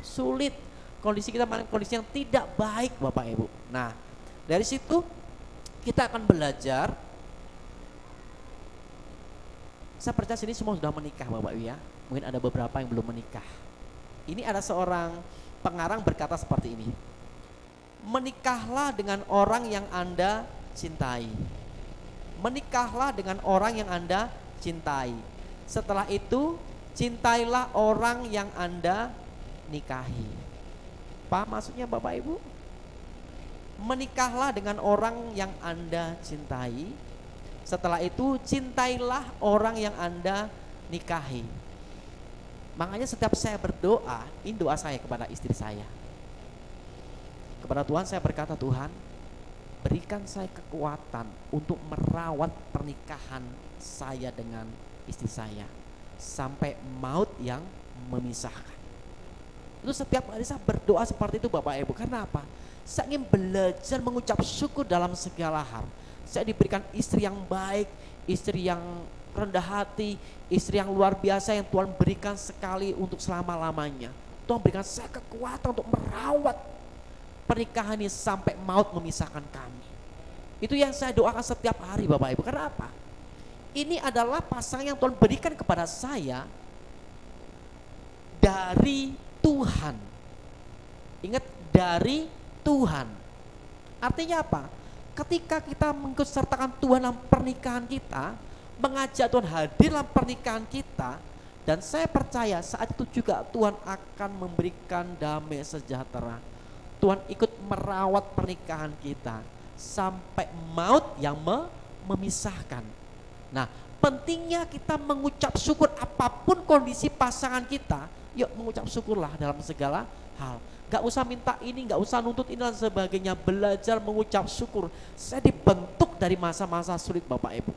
sulit, kondisi kita kondisi yang tidak baik Bapak Ibu. Nah, dari situ kita akan belajar. Saya percaya sini semua sudah menikah Bapak Ibu ya. Mungkin ada beberapa yang belum menikah. Ini ada seorang pengarang berkata seperti ini. Menikahlah dengan orang yang Anda cintai. Menikahlah dengan orang yang Anda cintai. Setelah itu, cintailah orang yang Anda nikahi. Paham maksudnya Bapak Ibu? Menikahlah dengan orang yang Anda cintai. Setelah itu cintailah orang yang Anda nikahi. Makanya setiap saya berdoa, ini doa saya kepada istri saya. Kepada Tuhan saya berkata, Tuhan berikan saya kekuatan untuk merawat pernikahan saya dengan istri saya sampai maut yang memisahkan. Itu setiap hari saya berdoa seperti itu Bapak Ibu. Karena apa? Saya ingin belajar mengucap syukur dalam segala hal. Saya diberikan istri yang baik, istri yang rendah hati, istri yang luar biasa yang Tuhan berikan sekali untuk selama-lamanya. Tuhan berikan saya kekuatan untuk merawat pernikahan ini sampai maut memisahkan kami. Itu yang saya doakan setiap hari Bapak Ibu. Karena apa? Ini adalah pasangan yang Tuhan berikan kepada saya dari Tuhan. Ingat, dari Tuhan. Artinya apa? Ketika kita mengikutsertakan Tuhan dalam pernikahan kita, mengajak Tuhan hadir dalam pernikahan kita, dan saya percaya saat itu juga Tuhan akan memberikan damai sejahtera. Tuhan ikut merawat pernikahan kita sampai maut yang memisahkan. Nah, pentingnya kita mengucap syukur apapun kondisi pasangan kita. Yuk mengucap syukurlah dalam segala hal. Gak usah minta ini, gak usah nuntut ini dan sebagainya. Belajar mengucap syukur. Saya dibentuk dari masa-masa sulit Bapak Ibu.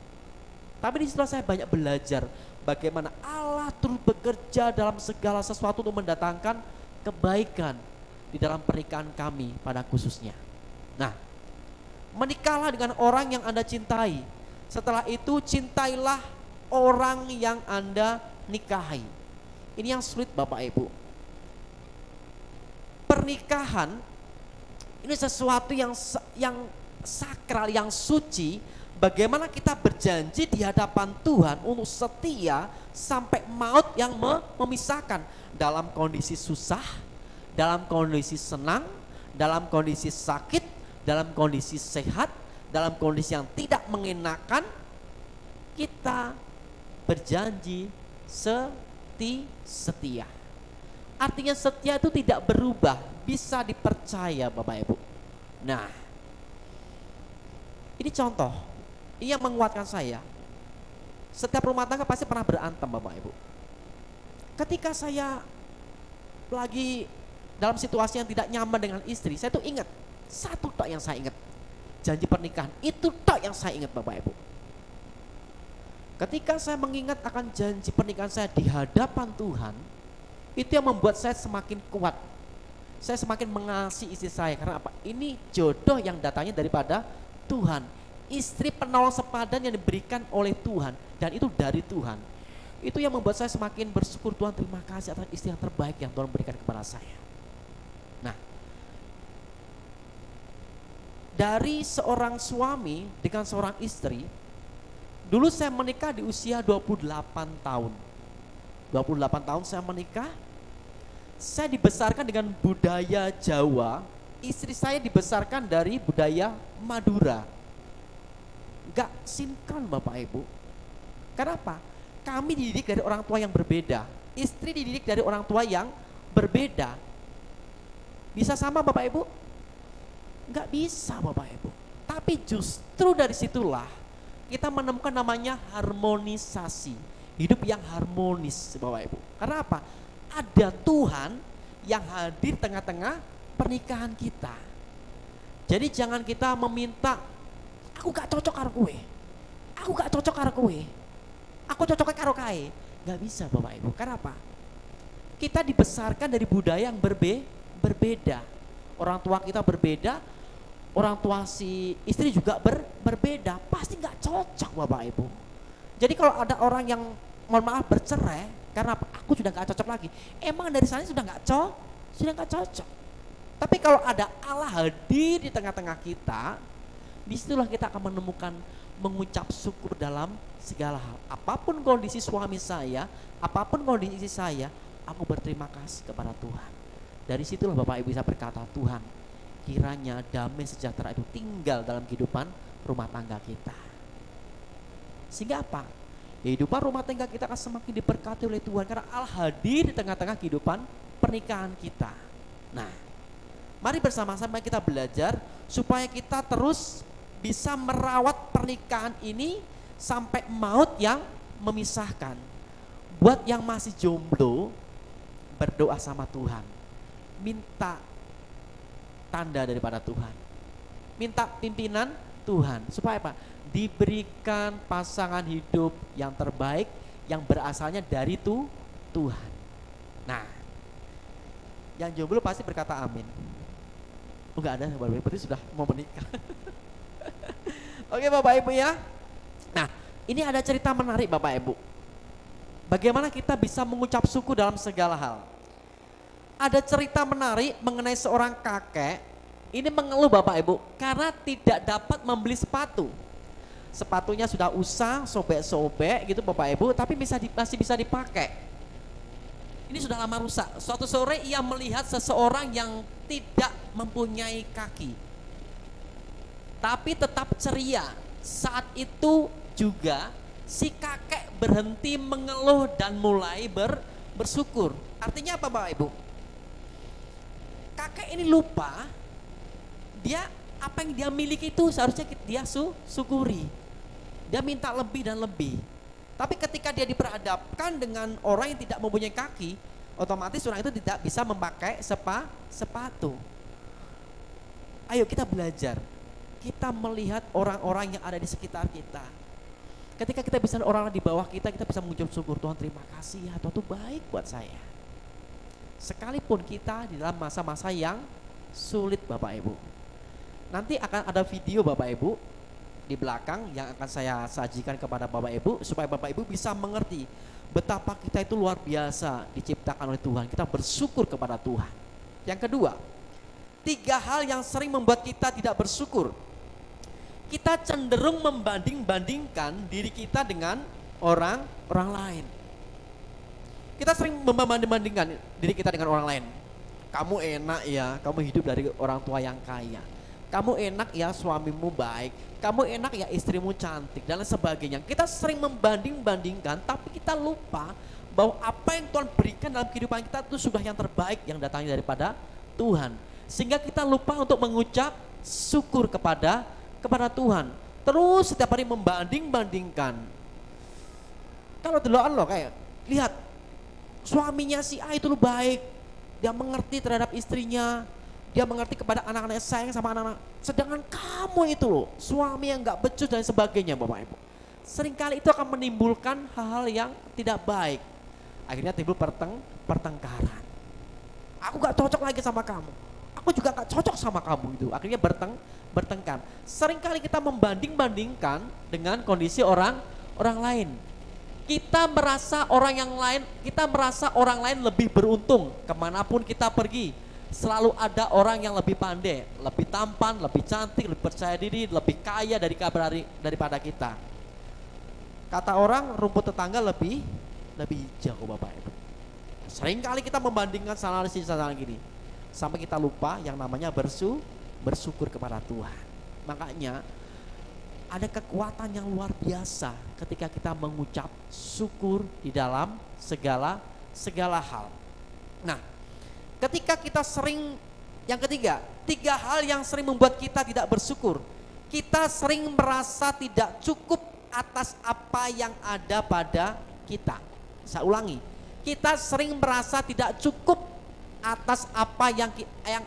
Tapi di situ saya banyak belajar bagaimana Allah turut bekerja dalam segala sesuatu untuk mendatangkan kebaikan di dalam pernikahan kami pada khususnya. Nah, menikahlah dengan orang yang Anda cintai. Setelah itu cintailah orang yang Anda nikahi. Ini yang sulit Bapak Ibu. Pernikahan ini sesuatu yang sakral, yang suci. Bagaimana kita berjanji di hadapan Tuhan untuk setia sampai maut yang memisahkan, dalam kondisi susah, dalam kondisi senang, dalam kondisi sakit, dalam kondisi sehat, dalam kondisi yang tidak mengenakan, kita berjanji setia. Artinya setia itu tidak berubah, bisa dipercaya Bapak Ibu. Nah, ini contoh. Ini yang menguatkan saya. Setiap rumah tangga pasti pernah berantem Bapak Ibu. Ketika saya lagi dalam situasi yang tidak nyaman dengan istri, saya tuh ingat satu tok yang saya ingat, janji pernikahan. Itu tok yang saya ingat Bapak Ibu. Ketika saya mengingat akan janji pernikahan saya di hadapan Tuhan, itu yang membuat saya semakin kuat. Saya semakin mengasihi istri saya. Karena apa? Ini jodoh yang datangnya daripada Tuhan. Istri penolong sepadan yang diberikan oleh Tuhan, dan itu dari Tuhan. Itu yang membuat saya semakin bersyukur. Tuhan, terima kasih atas istri yang terbaik yang Tuhan berikan kepada saya. Nah, dari seorang suami dengan seorang istri, dulu saya menikah di usia 28 tahun. 28 tahun saya menikah. Saya dibesarkan dengan budaya Jawa. Istri saya dibesarkan dari budaya Madura. Gak sinkron Bapak Ibu. Kenapa? Kami dididik dari orang tua yang berbeda. Istri dididik dari orang tua yang berbeda. Bisa sama Bapak Ibu? Gak bisa Bapak Ibu. Tapi justru dari situlah kita menemukan namanya harmonisasi. Hidup yang harmonis Bapak Ibu. Karena apa? Ada Tuhan yang hadir tengah-tengah pernikahan kita. Jadi jangan kita meminta, aku gak cocok karo kowe, aku gak cocok karo kowe, aku cocoknya karo kae. Gak bisa Bapak Ibu. Karena apa? Kita dibesarkan dari budaya yang berbeda. Orang tua kita berbeda, orang tua si istri juga berbeda. Pasti gak cocok Bapak Ibu. Jadi kalau ada orang yang mohon maaf bercerai karena aku sudah gak cocok lagi, emang dari sana sudah gak cocok. Tapi kalau ada Allah hadir di tengah-tengah kita, disitulah kita akan menemukan mengucap syukur dalam segala hal. Apapun kondisi suami saya, apapun kondisi saya, aku berterima kasih kepada Tuhan. Dari situlah Bapak Ibu bisa berkata, Tuhan, kiranya damai sejahtera itu tinggal dalam kehidupan rumah tangga kita. Sehingga apa? Kehidupan rumah tangga kita akan semakin diberkati oleh Tuhan karena Allah hadir di tengah-tengah kehidupan pernikahan kita. Nah, mari bersama-sama kita belajar supaya kita terus bisa merawat pernikahan ini sampai maut yang memisahkan. Buat yang masih jomblo, berdoa sama Tuhan. Minta tanda daripada Tuhan. Minta pimpinan Tuhan. Supaya apa? Diberikan pasangan hidup yang terbaik yang berasalnya dari Tuhan. Nah, yang jomblo pasti berkata amin. Oh, enggak ada Bapak Ibu, berarti sudah mau menikah. Oke Bapak Ibu ya. Nah, ini ada cerita menarik Bapak Ibu. Bagaimana kita bisa mengucap syukur dalam segala hal. Ada cerita menarik mengenai seorang kakek. Ini mengeluh Bapak Ibu karena tidak dapat membeli sepatu. Sepatunya sudah usang, sobek-sobek gitu Bapak Ibu, tapi masih bisa dipakai. Ini sudah lama rusak. Suatu sore ia melihat seseorang yang tidak mempunyai kaki, tapi tetap ceria. Saat itu juga si kakek berhenti mengeluh dan mulai bersyukur. Artinya apa Bapak Ibu? Kakek ini lupa apa yang dia miliki itu seharusnya dia syukuri. Dia minta lebih dan lebih. Tapi ketika dia diperhadapkan dengan orang yang tidak mempunyai kaki, otomatis orang itu tidak bisa memakai sepatu. Ayo kita belajar. Kita melihat orang-orang yang ada di sekitar kita. Ketika kita bisa orang di bawah kita bisa mengucap syukur, Tuhan terima kasih ya, Tuhan itu baik buat saya. Sekalipun kita di dalam masa-masa yang sulit Bapak Ibu. Nanti akan ada video Bapak Ibu di belakang yang akan saya sajikan kepada Bapak Ibu supaya Bapak Ibu bisa mengerti betapa kita itu luar biasa diciptakan oleh Tuhan. Kita bersyukur kepada Tuhan. Yang kedua, 3 hal yang sering membuat kita tidak bersyukur. Kita cenderung membanding-bandingkan diri kita dengan orang lain. Kita sering membanding-bandingkan diri kita dengan orang lain. Kamu enak ya, kamu hidup dari orang tua yang kaya. Kamu enak ya, suamimu baik. Kamu enak ya, istrimu cantik dan lain sebagainya. Kita sering membanding-bandingkan, tapi kita lupa bahwa apa yang Tuhan berikan dalam kehidupan kita itu sudah yang terbaik yang datangnya daripada Tuhan. Sehingga kita lupa untuk mengucap syukur kepada Tuhan. Terus setiap hari membanding-bandingkan. Kalau deloan loh kayak, lihat suaminya si A itu baik. Dia mengerti terhadap istrinya. Dia mengerti kepada anak-anaknya, sayang sama anak-anak. Sedangkan kamu itu loh, suami yang gak becus dan sebagainya Bapak Ibu. Seringkali itu akan menimbulkan hal-hal yang tidak baik. Akhirnya timbul pertengkaran. Aku gak cocok lagi sama kamu. Aku juga gak cocok sama kamu itu. Akhirnya bertengkar. Seringkali kita membanding-bandingkan dengan kondisi orang lain. Kita merasa orang lain lebih beruntung kemanapun kita pergi. Selalu ada orang yang lebih pandai, lebih tampan, lebih cantik, lebih percaya diri, lebih kaya daripada kita. Kata orang rumput tetangga lebih hijau Bapak Ibu. Seringkali kita membandingkan sana gini. Sampai kita lupa yang namanya bersyukur kepada Tuhan. Makanya ada kekuatan yang luar biasa ketika kita mengucap syukur di dalam segala hal. Nah, ketika kita yang ketiga, 3 hal yang sering membuat kita tidak bersyukur. Kita sering merasa tidak cukup atas apa yang ada pada kita. Saya ulangi, kita sering merasa tidak cukup atas apa yang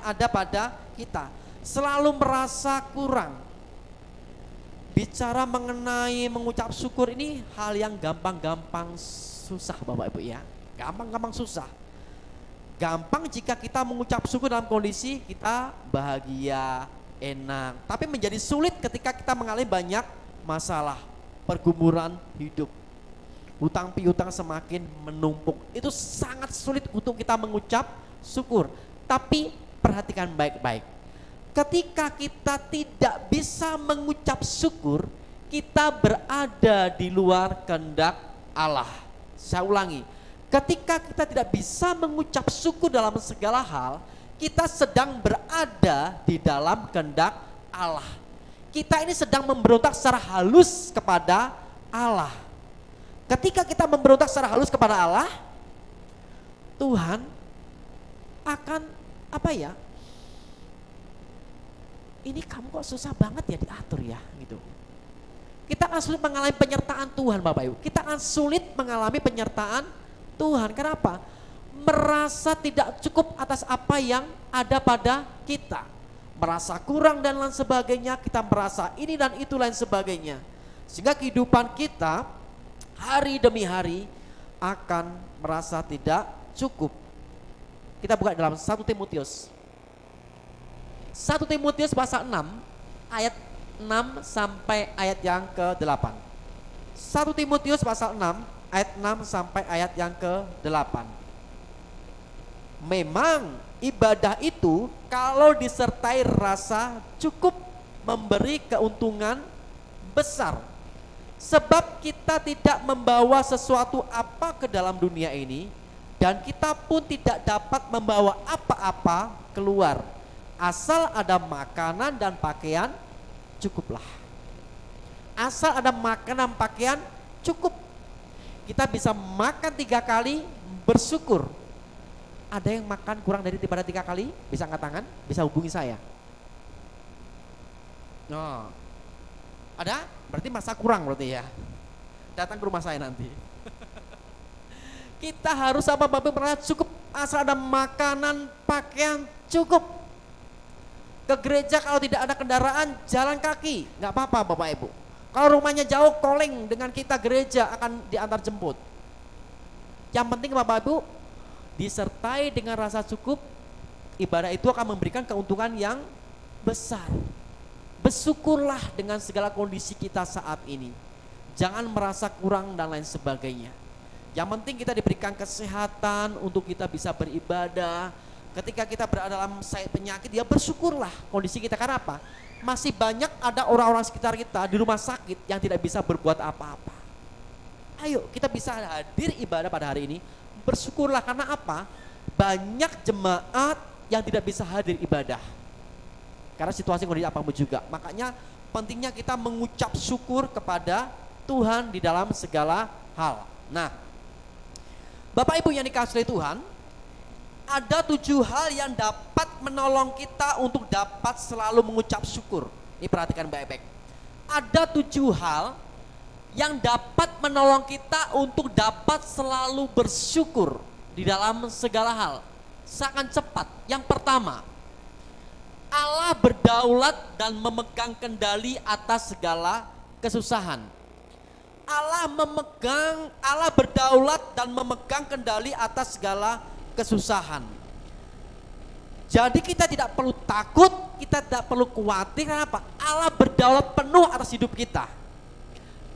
ada pada kita. Selalu merasa kurang. Bicara mengenai mengucap syukur ini hal yang gampang-gampang susah Bapak Ibu ya. Gampang-gampang susah. Gampang jika kita mengucap syukur dalam kondisi kita bahagia, enak. Tapi menjadi sulit ketika kita mengalami banyak masalah, pergumulan hidup. Hutang piutang semakin menumpuk. Itu sangat sulit untuk kita mengucap syukur. Tapi perhatikan baik-baik. Ketika kita tidak bisa mengucap syukur, kita berada di luar kehendak Allah. Saya ulangi. Ketika kita tidak bisa mengucap syukur dalam segala hal, kita sedang berada di dalam kehendak Allah. Kita ini sedang memberontak secara halus kepada Allah. Ketika kita memberontak secara halus kepada Allah, Tuhan akan ini kamu kok susah banget ya diatur ya gitu. Kita akan sulit mengalami penyertaan Tuhan Bapak Ibu. Kita akan sulit mengalami penyertaan Tuhan. Kenapa? Merasa tidak cukup atas apa yang ada pada kita. Merasa kurang dan lain sebagainya. Kita merasa ini dan itu lain sebagainya. Sehingga kehidupan kita hari demi hari akan merasa tidak cukup. Kita buka dalam 1 Timotius 1 Timotius pasal 6 ayat 6 sampai ayat yang ke-8. 1 Timotius pasal 6 ayat 6 sampai ayat yang ke-8. Memang ibadah itu kalau disertai rasa cukup memberi keuntungan besar. Sebab kita tidak membawa sesuatu apa ke dalam dunia ini, dan kita pun tidak dapat membawa apa-apa keluar. Asal ada makanan dan pakaian, cukuplah. Asal ada makanan dan pakaian, cukup. Kita bisa makan 3 kali, bersyukur. Ada yang makan kurang daripada 3 kali? Bisa angkat tangan, bisa hubungi saya. Oh, ada? Berarti masa kurang berarti ya. Datang ke rumah saya nanti. Kita harus apa Bapak Ibu, cukup. Asal ada makanan, pakaian, cukup. Ke gereja kalau tidak ada kendaraan, jalan kaki, nggak apa-apa Bapak Ibu. Kalau rumahnya jauh, calling dengan kita gereja akan diantar jemput. Yang penting Bapak Ibu, disertai dengan rasa cukup, ibadah itu akan memberikan keuntungan yang besar. Bersyukurlah dengan segala kondisi kita saat ini. Jangan merasa kurang dan lain sebagainya. Yang penting kita diberikan kesehatan untuk kita bisa beribadah. Ketika kita berada dalam penyakit, ya bersyukurlah kondisi kita. Karena apa? Masih banyak ada orang-orang sekitar kita di rumah sakit yang tidak bisa berbuat apa-apa. Ayo kita bisa hadir ibadah pada hari ini. Bersyukurlah karena apa? Banyak jemaat yang tidak bisa hadir ibadah karena situasi kondisi apapun juga. Makanya pentingnya kita mengucap syukur kepada Tuhan di dalam segala hal. Nah, Bapak Ibu yang dikasihi Tuhan, ada 7 hal yang dapat menolong kita untuk dapat selalu mengucap syukur. Ini perhatikan baik-baik. Ada 7 hal yang dapat menolong kita untuk dapat selalu bersyukur di dalam segala hal. Sangat cepat. Yang pertama, Allah berdaulat dan memegang kendali atas segala kesusahan. Allah berdaulat dan memegang kendali atas segala kesusahan. Jadi kita tidak perlu takut, kita tidak perlu khawatir. Kenapa? Allah berdaulat penuh atas hidup kita.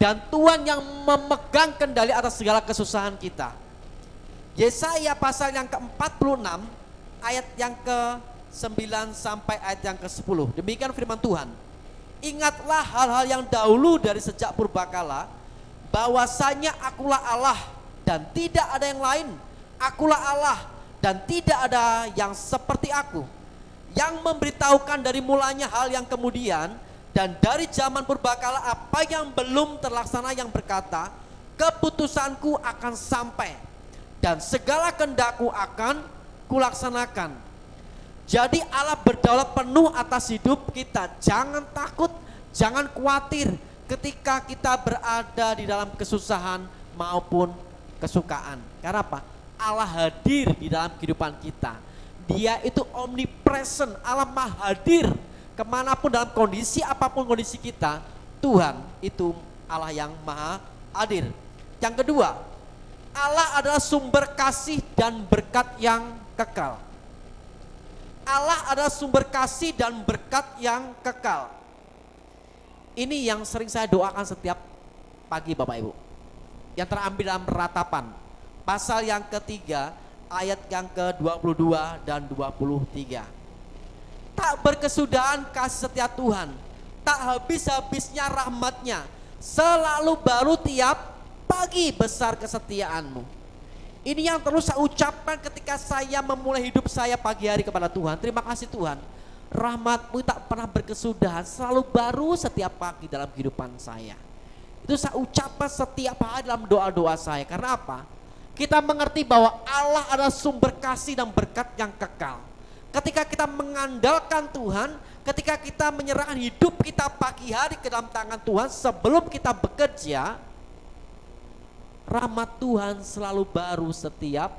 Dan Tuhan yang memegang kendali atas segala kesusahan kita. Yesaya pasal yang ke-46 ayat yang ke-9 sampai ayat yang ke-10. Demikian firman Tuhan. Ingatlah hal-hal yang dahulu dari sejak purbakala, bahwasanya akulah Allah dan tidak ada yang lain. Akulah Allah dan tidak ada yang seperti aku, yang memberitahukan dari mulanya hal yang kemudian, dan dari zaman purbakala apa yang belum terlaksana, yang berkata, keputusanku akan sampai dan segala kehendakku akan kulaksanakan. Jadi Allah berdaulat penuh atas hidup kita. Jangan takut, jangan khawatir ketika kita berada di dalam kesusahan maupun kesukaan. Karena apa? Allah hadir di dalam kehidupan kita. Dia itu omnipresent, Allah maha hadir kemanapun dalam kondisi apapun kondisi kita. Tuhan itu Allah yang maha hadir. Yang kedua, Allah adalah sumber kasih dan berkat yang kekal. Allah adalah sumber kasih dan berkat yang kekal. Ini yang sering saya doakan setiap pagi Bapak Ibu. Yang terambil dalam Ratapan pasal yang ketiga ayat yang ke-22 dan 23. Tak berkesudahan kasih setia Tuhan, tak habis-habisnya rahmatnya, selalu baru tiap pagi besar kesetiaanmu. Ini yang terus saya ucapkan ketika saya memulai hidup saya pagi hari kepada Tuhan. Terima kasih Tuhan, rahmat-Mu tak pernah berkesudahan, selalu baru setiap pagi dalam kehidupan saya. Itu saya ucapkan setiap hari dalam doa-doa saya. Karena apa? Kita mengerti bahwa Allah adalah sumber kasih dan berkat yang kekal. Ketika kita mengandalkan Tuhan, ketika kita menyerahkan hidup kita pagi hari ke dalam tangan Tuhan, sebelum kita bekerja, rahmat Tuhan selalu baru setiap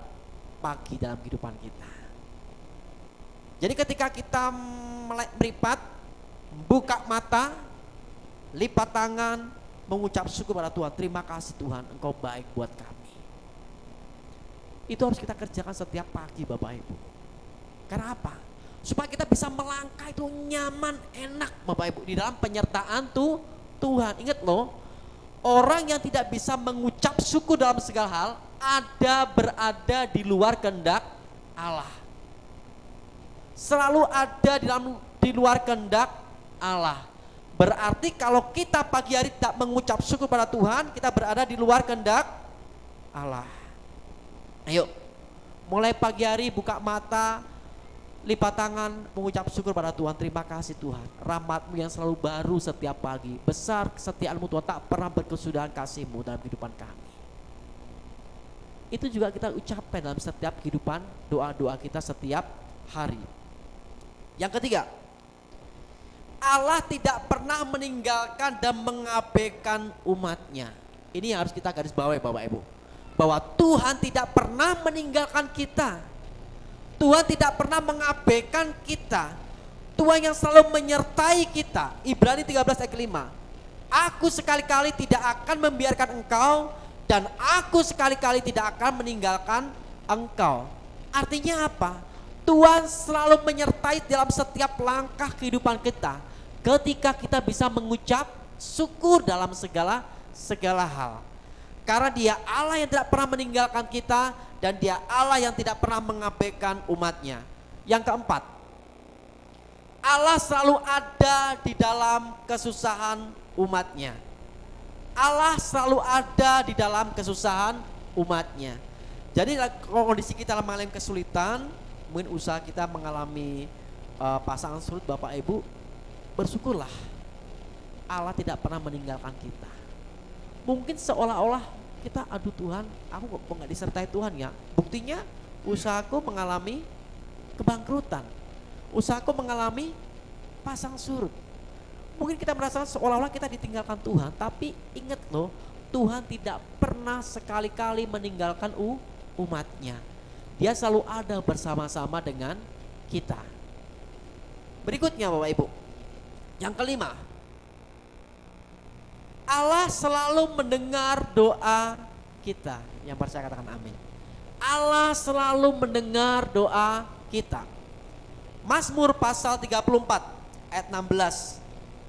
pagi dalam kehidupan kita. Jadi ketika kita meripat, buka mata, lipat tangan, mengucap syukur pada Tuhan. Terima kasih Tuhan, Engkau baik buat kami. Itu harus kita kerjakan setiap pagi Bapak Ibu. Karena apa? supaya kita bisa melangkah itu nyaman, enak Bapak Ibu di dalam penyertaan Tuhan. Ingat loh, orang yang tidak bisa mengucap syukur dalam segala hal berada di luar kehendak Allah. Selalu ada di luar kehendak Allah. Berarti kalau kita pagi hari tidak mengucap syukur pada Tuhan, kita berada di luar kehendak Allah. Ayo, mulai pagi hari buka mata, lipat tangan, mengucap syukur pada Tuhan. Terima kasih Tuhan, rahmat-Mu yang selalu baru setiap pagi. Besar kesetiaan-Mu Tuhan, tak pernah berkesudahan kasih-Mu dalam kehidupan kami. Itu juga kita ucapkan dalam setiap kehidupan, doa-doa kita setiap hari. Yang ketiga, Allah tidak pernah meninggalkan dan mengabaikan umat-Nya. Ini yang harus kita garis bawahi Bapak Ibu, bahwa Tuhan tidak pernah meninggalkan kita. Tuhan tidak pernah mengabaikan kita. Tuhan yang selalu menyertai kita. Ibrani 13 ayat 5. Aku sekali-kali tidak akan membiarkan engkau, dan aku sekali-kali tidak akan meninggalkan engkau. Artinya apa? Tuhan selalu menyertai dalam setiap langkah kehidupan kita. Ketika kita bisa mengucap syukur dalam segala hal. Karena Dia Allah yang tidak pernah meninggalkan kita, dan Dia Allah yang tidak pernah mengabaikan umat-Nya. Yang keempat, Allah selalu ada di dalam kesusahan umat-Nya. Allah selalu ada di dalam kesusahan umat-Nya. Jadi kondisi kita mengalami kesulitan, mungkin usaha kita mengalami pasangan surut, Bapak Ibu, bersyukurlah Allah tidak pernah meninggalkan kita. Mungkin seolah-olah kita, aduh Tuhan, aku kok nggak disertai Tuhan ya. Buktinya usahaku mengalami kebangkrutan, usahaku mengalami pasang surut. Mungkin kita merasa seolah-olah kita ditinggalkan Tuhan, tapi ingat loh, Tuhan tidak pernah sekali-kali meninggalkan umat-Nya. Dia selalu ada bersama-sama dengan kita. Berikutnya Bapak Ibu, yang kelima, Allah selalu mendengar doa kita. Yang percaya katakan amin. Allah selalu mendengar doa kita. Mazmur pasal 34 ayat 16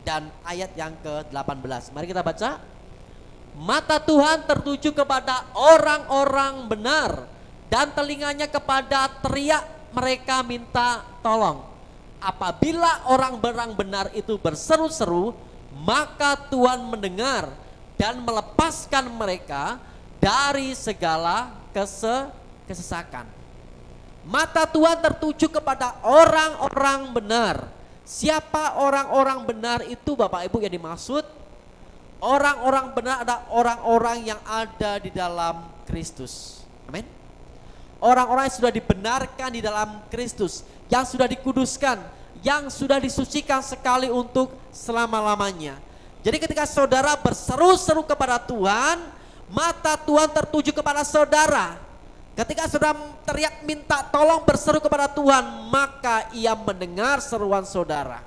dan ayat yang ke-18. Mari kita baca. Mata Tuhan tertuju kepada orang-orang benar, dan telinganya kepada teriak mereka minta tolong. Apabila orang benar itu berseru-seru, maka Tuhan mendengar dan melepaskan mereka dari segala kesesakan. Mata Tuhan tertuju kepada orang-orang benar. Siapa orang-orang benar itu Bapak Ibu yang dimaksud? Orang-orang benar adalah orang-orang yang ada di dalam Kristus. Amin. Orang-orang yang sudah dibenarkan di dalam Kristus, yang sudah dikuduskan, yang sudah disucikan sekali untuk selama-lamanya. Jadi ketika saudara berseru-seru kepada Tuhan, mata Tuhan tertuju kepada saudara. Ketika saudara teriak minta tolong, berseru kepada Tuhan, maka Ia mendengar seruan saudara.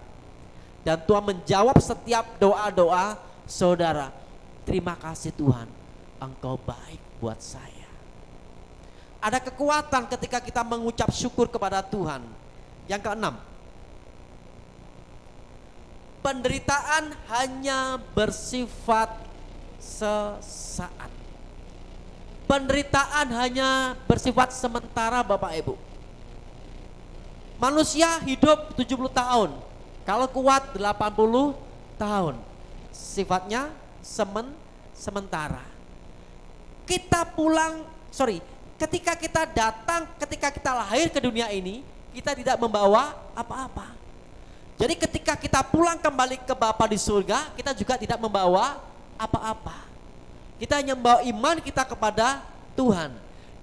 Dan Tuhan menjawab setiap doa-doa saudara. Terima kasih Tuhan, Engkau baik buat saya. Ada kekuatan ketika kita mengucap syukur kepada Tuhan. Yang keenam, penderitaan hanya bersifat sesaat. Penderitaan hanya bersifat sementara Bapak Ibu. Manusia hidup 70 tahun, kalau kuat 80 tahun. Sifatnya sementara. Ketika kita datang, ketika kita lahir ke dunia ini, kita tidak membawa apa-apa. Jadi ketika kita pulang kembali ke Bapa di surga, kita juga tidak membawa apa-apa. Kita hanya membawa iman kita kepada Tuhan.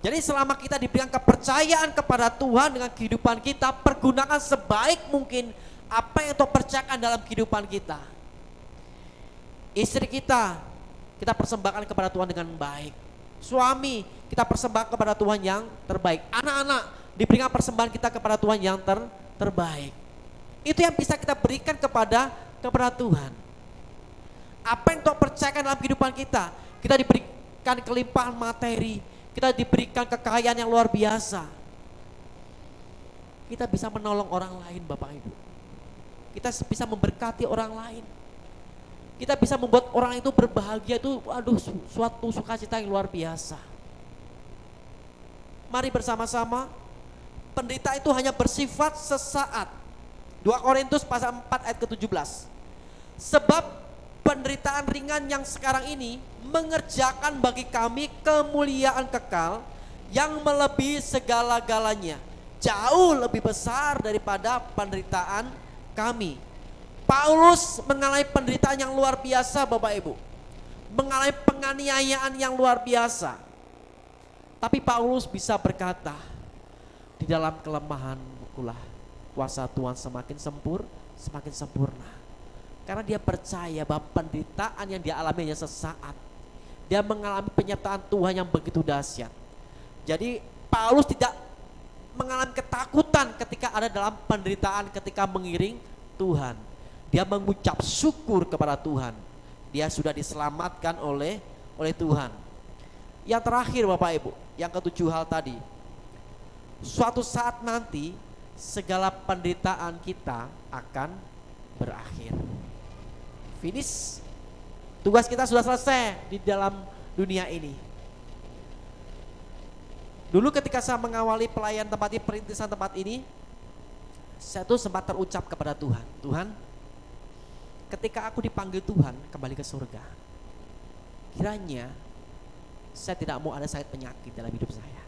Jadi selama kita diberikan kepercayaan kepada Tuhan dengan kehidupan kita, pergunakan sebaik mungkin apa yang Tuhan percayakan dalam kehidupan kita. Istri kita persembahkan kepada Tuhan dengan baik. Suami, kita persembahkan kepada Tuhan yang terbaik. Anak-anak, diberikan persembahan kita kepada Tuhan yang terbaik. Itu yang bisa kita berikan kepada Tuhan. Apa yang Tuhan percayakan dalam kehidupan kita, kita diberikan kelimpahan materi, kita diberikan kekayaan yang luar biasa. kita bisa menolong orang lain Bapak Ibu. Kita bisa memberkati orang lain. Kita bisa membuat orang itu berbahagia, itu aduh suatu sukacita yang luar biasa. Mari bersama-sama, penderitaan itu hanya bersifat sesaat. 2 Korintus pasal 4 ayat ke-17. Sebab penderitaan ringan yang sekarang ini mengerjakan bagi kami kemuliaan kekal yang melebihi segala-galanya, jauh lebih besar daripada penderitaan kami. Paulus mengalami penderitaan yang luar biasa Bapak Ibu, mengalami penganiayaan yang luar biasa. Tapi Paulus bisa berkata, di dalam kelemahankulah kuasa Tuhan semakin sempurna. Karena dia percaya bahwa penderitaan yang dia alami hanya sesaat. Dia mengalami penyertaan Tuhan yang begitu dahsyat. Jadi Paulus tidak mengalami ketakutan ketika ada dalam penderitaan, ketika mengiring Tuhan. Dia mengucap syukur kepada Tuhan. Dia sudah diselamatkan oleh Tuhan. Yang terakhir Bapak Ibu, yang ketujuh hal tadi. Suatu saat nanti segala penderitaan kita akan berakhir. Finish. Tugas kita sudah selesai di dalam dunia ini. Dulu ketika saya mengawali pelayan tempat ini, perintisan tempat ini, saya tuh sempat terucap kepada Tuhan, Tuhan, ketika aku dipanggil Tuhan kembali ke surga, kiranya saya tidak mau ada sakit penyakit dalam hidup saya.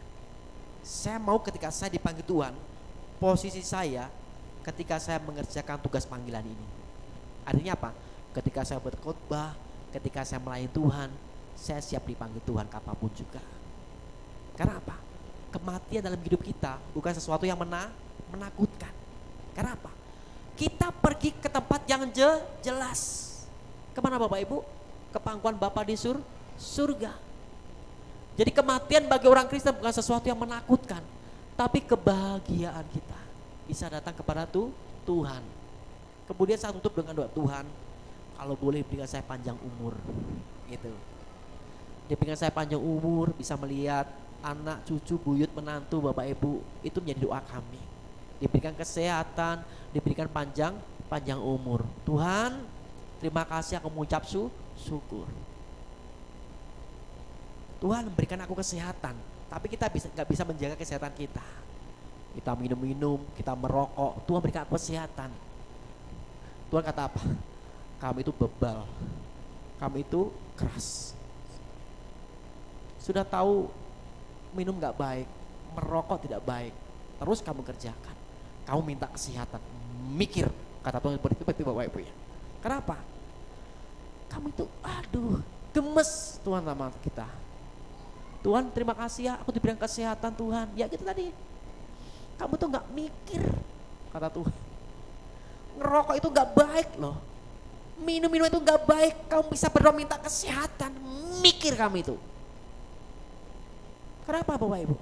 Saya mau ketika saya dipanggil Tuhan, posisi saya ketika saya mengerjakan tugas panggilan ini. Artinya apa? Ketika saya berkhotbah, ketika saya melayani Tuhan, saya siap dipanggil Tuhan kapanpun juga. Karena apa? Kematian dalam hidup kita bukan sesuatu yang menakutkan. Karena apa? Kita pergi ke tempat yang jelas. Kemana Bapak Ibu? Ke pangkuan Bapa di surga. Jadi kematian bagi orang Kristen bukan sesuatu yang menakutkan, tapi kebahagiaan kita bisa datang kepada Tuhan. Kemudian saya tutup dengan doa, Tuhan, kalau boleh berikan saya panjang umur, gitu. Diberikan saya panjang umur, bisa melihat anak, cucu, buyut, menantu, Bapak Ibu, itu menjadi doa kami. Diberikan kesehatan, diberikan panjang umur. Tuhan, terima kasih, aku mengucap syukur. Tuhan berikan aku kesehatan, tapi kita nggak bisa menjaga kesehatan kita. Kita minum, kita merokok, Tuhan berikan aku kesehatan. Tuhan kata apa? Kamu itu bebal, kamu itu keras. Sudah tahu minum nggak baik, merokok tidak baik, terus kamu kerjakan. Kamu minta kesehatan, mikir, kata Tuhan seperti itu Bapak Ibu ya. Kenapa? Kamu itu aduh gemes Tuhan sama kita. Tuhan terima kasih ya, aku diberikan kesehatan Tuhan. Ya gitu tadi. Kamu tuh gak mikir, kata Tuhan. Ngerokok itu gak baik loh. Minum-minum itu gak baik. Kamu bisa berdoa minta kesehatan. Mikir kamu itu. Kenapa Bapak Ibu?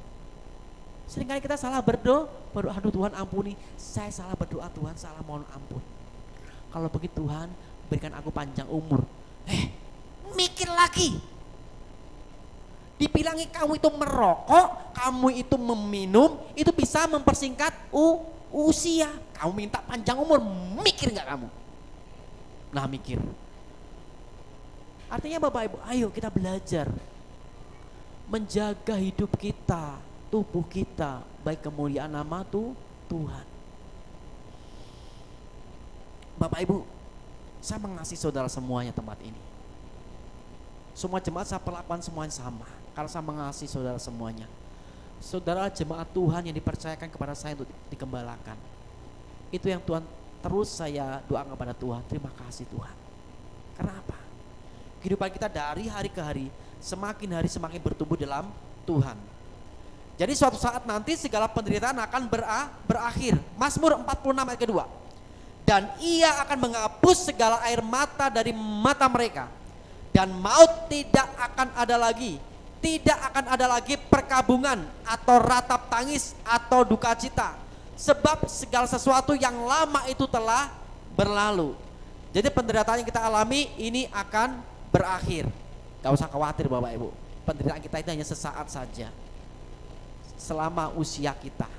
Seringkali kita salah berdoa, aduh Tuhan ampuni. Saya salah berdoa, Tuhan salah mohon ampun. Kalau begitu Tuhan berikan aku panjang umur. Mikir lagi. Dibilangi kamu itu merokok, kamu itu meminum, itu bisa mempersingkat usia. Kamu minta panjang umur, mikir gak kamu? Nah mikir. Artinya Bapak Ibu, ayo kita belajar menjaga hidup kita, tubuh kita, baik kemuliaan nama Tuhan. Bapak Ibu, saya mengasihi saudara semuanya tempat ini. Semua jemaat saya perlakukan semuanya sama. Kalau saya mengasihi saudara semuanya. Saudara jemaat Tuhan yang dipercayakan kepada saya untuk digembalakan. Itu yang Tuhan terus saya doakan kepada Tuhan. Terima kasih Tuhan. Karena apa? Kehidupan kita dari hari ke hari semakin hari semakin bertumbuh dalam Tuhan. Jadi suatu saat nanti segala penderitaan akan berakhir. Mazmur 46 ayat kedua. Dan ia akan menghapus segala air mata dari mata mereka. Dan maut tidak akan ada lagi. Tidak akan ada lagi perkabungan atau ratap tangis atau duka cita. Sebab segala sesuatu yang lama itu telah berlalu. Jadi penderitaan yang kita alami ini akan berakhir. Gak usah khawatir Bapak Ibu. Penderitaan kita itu hanya sesaat saja. Selama usia kita.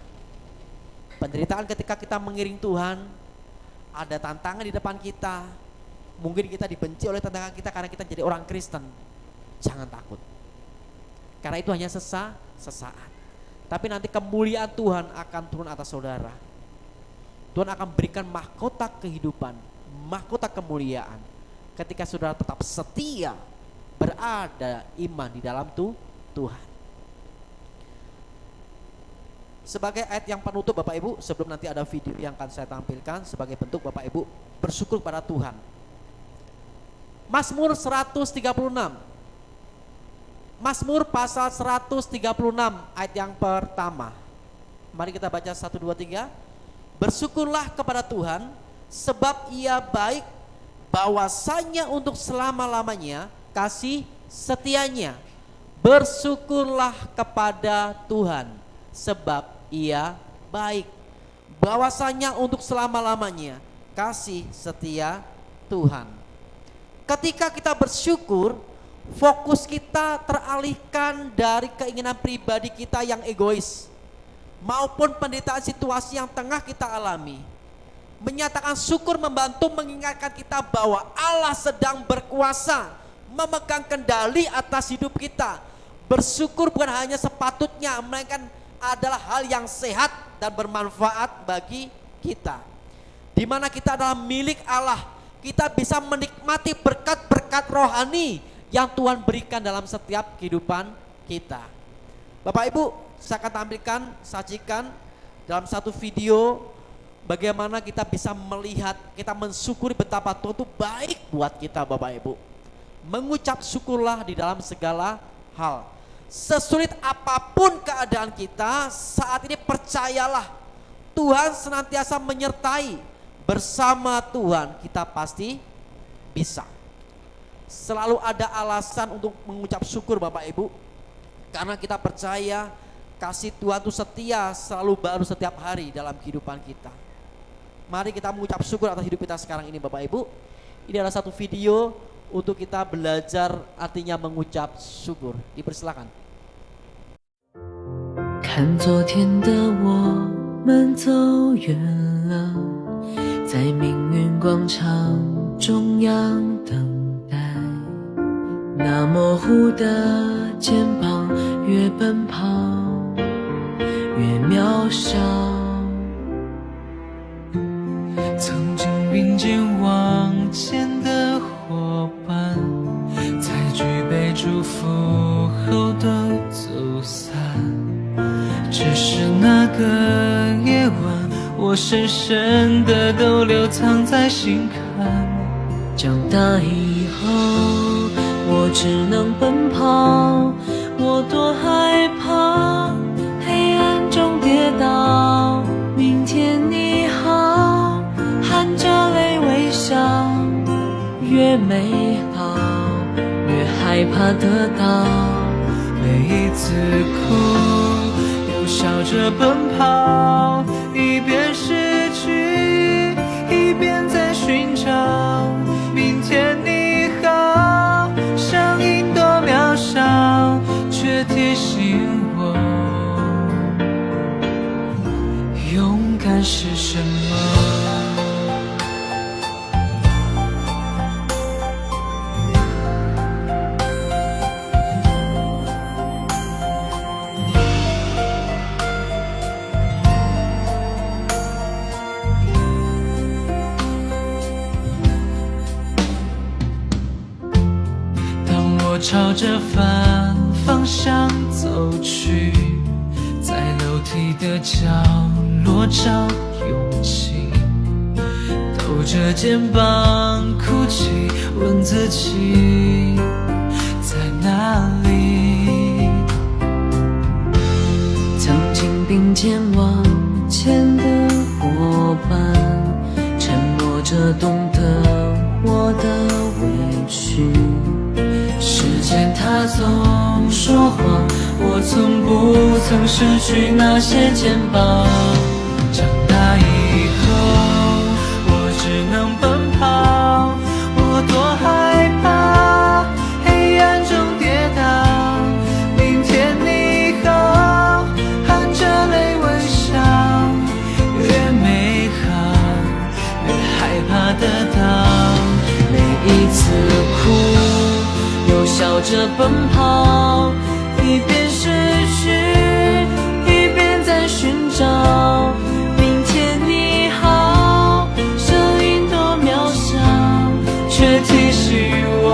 Penderitaan ketika kita mengiring Tuhan, ada tantangan di depan kita. Mungkin kita dibenci oleh tantangan kita karena kita jadi orang Kristen. Jangan takut. Karena itu hanya sesaat. Tapi nanti kemuliaan Tuhan akan turun atas saudara. Tuhan akan berikan mahkota kehidupan, mahkota kemuliaan. Ketika saudara tetap setia, berada iman di dalam Tuhan. Sebagai ayat yang penutup Bapak Ibu, sebelum nanti ada video yang akan saya tampilkan, sebagai bentuk Bapak Ibu bersyukur pada Tuhan. Mazmur 136. Mazmur pasal 136 ayat yang pertama. Mari kita baca 1, 2, 3. Bersyukurlah kepada Tuhan, sebab Ia baik, bahwasanya untuk selama-lamanya kasih setianya. Bersyukurlah kepada Tuhan, sebab Ia baik, bahwasanya untuk selama-lamanya kasih setia Tuhan. Ketika kita bersyukur, fokus kita teralihkan dari keinginan pribadi kita yang egois maupun penderitaan situasi yang tengah kita alami. Menyatakan syukur membantu mengingatkan kita bahwa Allah sedang berkuasa, memegang kendali atas hidup kita. Bersyukur bukan hanya sepatutnya, melainkan adalah hal yang sehat dan bermanfaat bagi kita. Di mana kita adalah milik Allah, kita bisa menikmati berkat-berkat rohani yang Tuhan berikan dalam setiap kehidupan kita. Bapak Ibu, saya akan tampilkan, sajikan dalam satu video bagaimana kita bisa melihat, kita mensyukuri betapa Tuhan itu baik buat kita Bapak Ibu. Mengucap syukurlah di dalam segala hal. Sesulit apapun keadaan kita, saat ini percayalah Tuhan senantiasa menyertai. Bersama Tuhan kita pasti bisa. Selalu ada alasan untuk mengucap syukur Bapak Ibu, karena kita percaya kasih Tuhan itu setia, selalu baru setiap hari dalam kehidupan kita. Mari kita mengucap syukur atas hidup kita sekarang ini Bapak Ibu. Ini adalah satu video untuk kita belajar artinya mengucap syukur. Dipersilakan. 看昨天的我们走远了，在命运广场中央等待，那模糊的肩膀越奔跑越渺小。曾经并肩往前的伙伴，在举杯祝福后都走散。只是那个夜晚，我深深的都留藏在心坎。长大以后，我只能奔跑，我多害怕黑暗中跌倒。明天你好，含着泪微笑，越美好越害怕得到。每一次哭，又笑着奔跑，一边失去，一边在寻找。明天你好，像一朵渺小，却提醒我，勇敢是什么。朝着反方向走去，在楼梯的角落找勇气，抖着肩膀哭泣，问自己在哪里。曾经并肩往前的伙伴，沉默着懂得我的委屈。时间它总说谎，我从不曾失去那些肩膀。长大以后，我只能奔跑，我多害怕黑暗中跌倒。明天你好，含着泪微笑，着奔跑，一边失去，一边在寻找。明天你好，声音多渺小，却提醒我。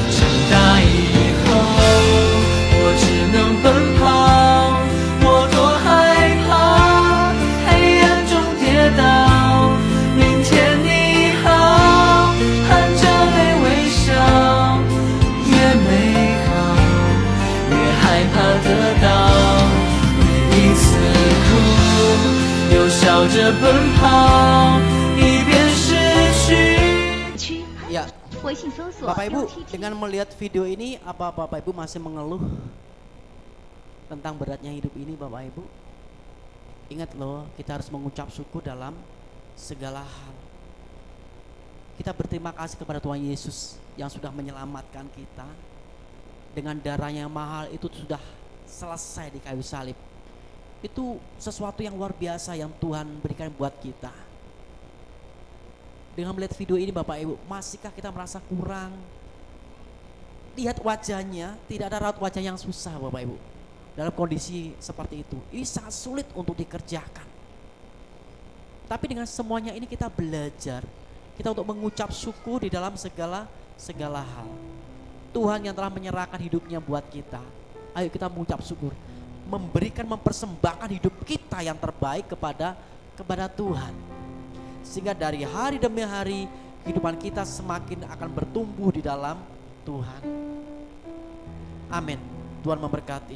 长大以后，我只能奔跑，我多害怕黑暗中跌倒。明天你好，含着泪微笑，越美好越害怕得到。每一次哭，又笑着奔跑，一边失去。Ya, 微信搜索 Bapak Ibu, 177 dengan melihat video ini, apa Bapak Ibu masih mengeluh tentang beratnya hidup ini, Bapak Ibu? Ingat loh, kita harus mengucap syukur dalam segala hal. Kita berterima kasih kepada Tuhan Yesus yang sudah menyelamatkan kita. Dengan darahnya yang mahal itu sudah selesai di kayu salib. Itu sesuatu yang luar biasa yang Tuhan berikan buat kita. Dengan melihat video ini Bapak Ibu, masihkah kita merasa kurang? Lihat wajahnya, tidak ada raut wajah yang susah Bapak Ibu. Dalam kondisi seperti itu, ini sangat sulit untuk dikerjakan. Tapi dengan semuanya ini kita belajar, kita untuk mengucap syukur di dalam segala hal. Tuhan yang telah menyerahkan hidupnya buat kita. Ayo kita mengucap syukur, mempersembahkan hidup kita yang terbaik kepada Tuhan. Sehingga dari hari demi hari kehidupan kita semakin akan bertumbuh di dalam Tuhan. Amin. Tuhan memberkati.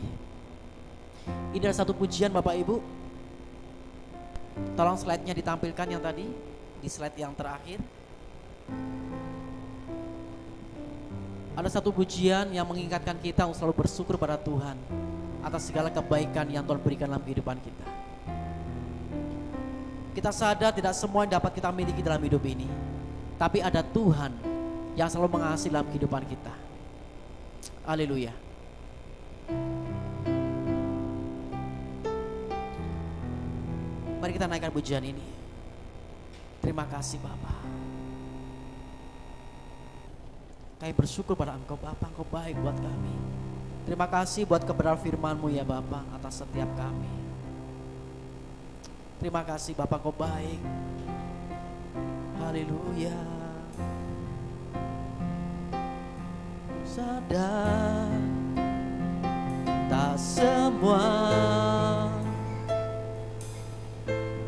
Ini adalah satu pujian Bapak Ibu. Tolong slide-nya ditampilkan yang tadi, di slide yang terakhir. Ada satu pujian yang mengingatkan kita untuk selalu bersyukur pada Tuhan atas segala kebaikan yang Tuhan berikan dalam kehidupan kita. Kita sadar tidak semua yang dapat kita miliki dalam hidup ini, tapi ada Tuhan yang selalu mengasihi dalam kehidupan kita. Haleluya. Mari kita naikkan pujian ini. Terima kasih Bapa. Kami bersyukur pada Engkau Bapa, Engkau baik buat kami. Terima kasih buat kebenaran firman-Mu ya Bapa atas setiap kami. Terima kasih Bapa, Kau baik. Haleluya. Sadar tak semua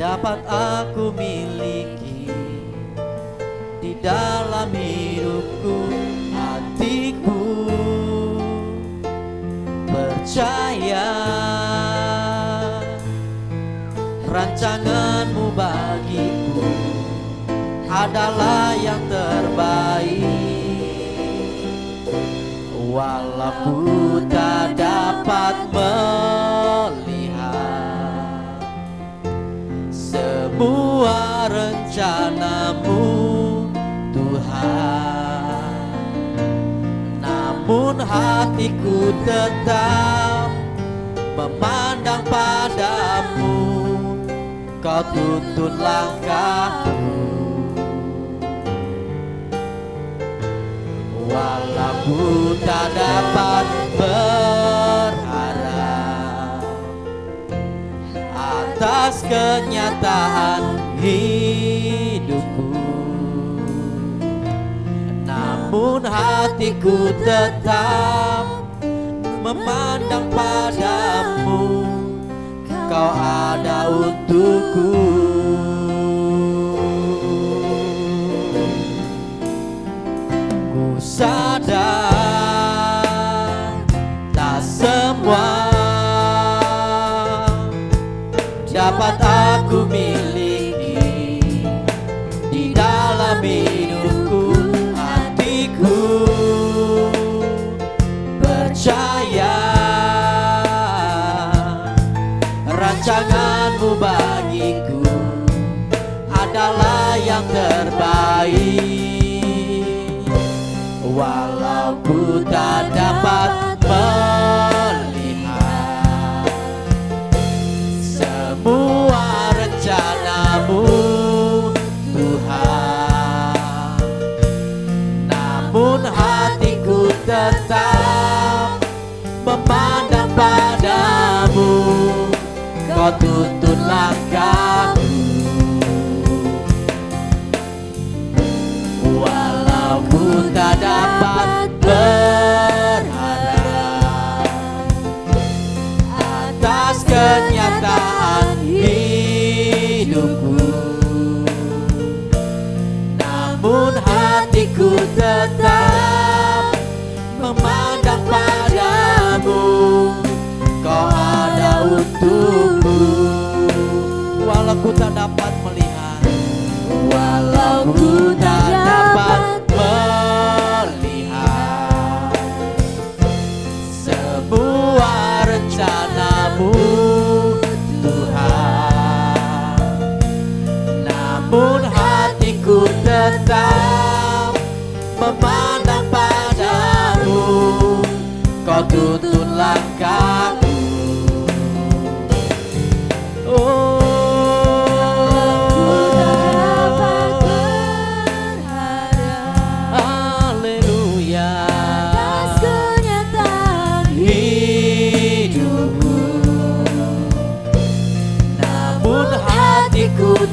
dapat aku miliki di dalam hidupku. Hatiku percaya rancangan-Mu bagiku adalah yang terbaik. Walau ku tak dapat melihat semua rencana-Mu Tuhan, namun hatiku tetap memandang padamu. Kau tuntun langkahku, walau ku tak dapat berharap atas kenyataan hidupku, namun hatiku tetap memandang padamu. Kau ada untukku. Ku sadar tak semua dapat aku miliki di dalam hidupku. Hatiku percaya rancangan-Mu bagiku adalah yang terbaik. Walau ku tak dapat melihat semua rencana-Mu Tuhan, Kau tuntun langkahku, walau ku tak dapat berharap atas kenyataan hidupku, namun hatiku tetap memandang padamu. Kau ada untukku, walau ku tak dapat melihat, walau ku tak dapat melihat semua rencanamu Tuhan, namun hatiku tetap memandang padamu. Kau tuntun langkahku,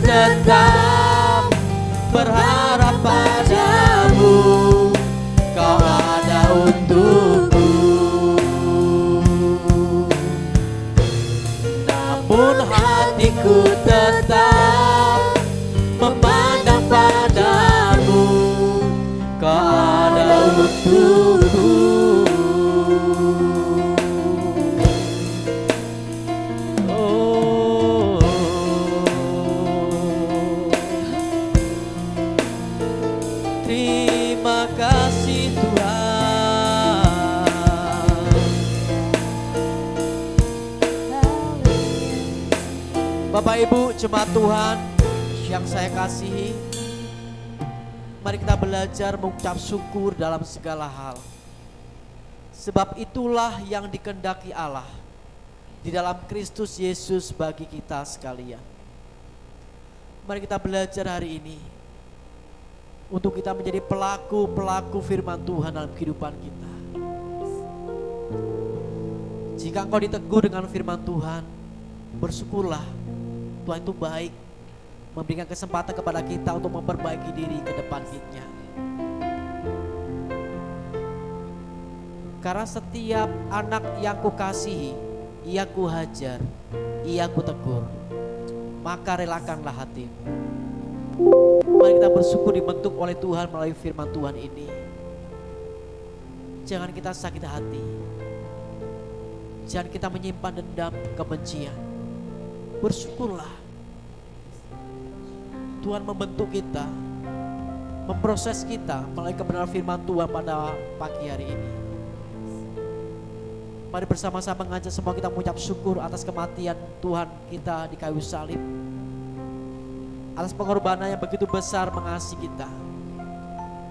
tetap berharap padamu. Kau ada untukku, namun hatiku tetap memandang padamu. Kau ada untukku. Terima kasih Tuhan. Bapak Ibu jemaat Tuhan yang saya kasihi, mari kita belajar mengucap syukur dalam segala hal. Sebab itulah yang dikehendaki Allah di dalam Kristus Yesus bagi kita sekalian. Mari kita belajar hari ini untuk kita menjadi pelaku-pelaku firman Tuhan dalam kehidupan kita. Jika engkau ditegur dengan firman Tuhan, bersyukurlah. Tuhan itu baik, memberikan kesempatan kepada kita untuk memperbaiki diri ke depan kita. Karena setiap anak yang kukasihi, ia kuhajar, ia kutegur, maka relakanlah hatimu. Mari kita bersyukur dibentuk oleh Tuhan melalui firman Tuhan ini. Jangan kita sakit hati, jangan kita menyimpan dendam, kebencian. Bersyukurlah Tuhan membentuk kita, memproses kita melalui kebenaran firman Tuhan pada pagi hari ini. Mari bersama-sama mengajak semua kita mengucap syukur atas kematian Tuhan kita di kayu salib, atas pengorbanan yang begitu besar mengasihi kita,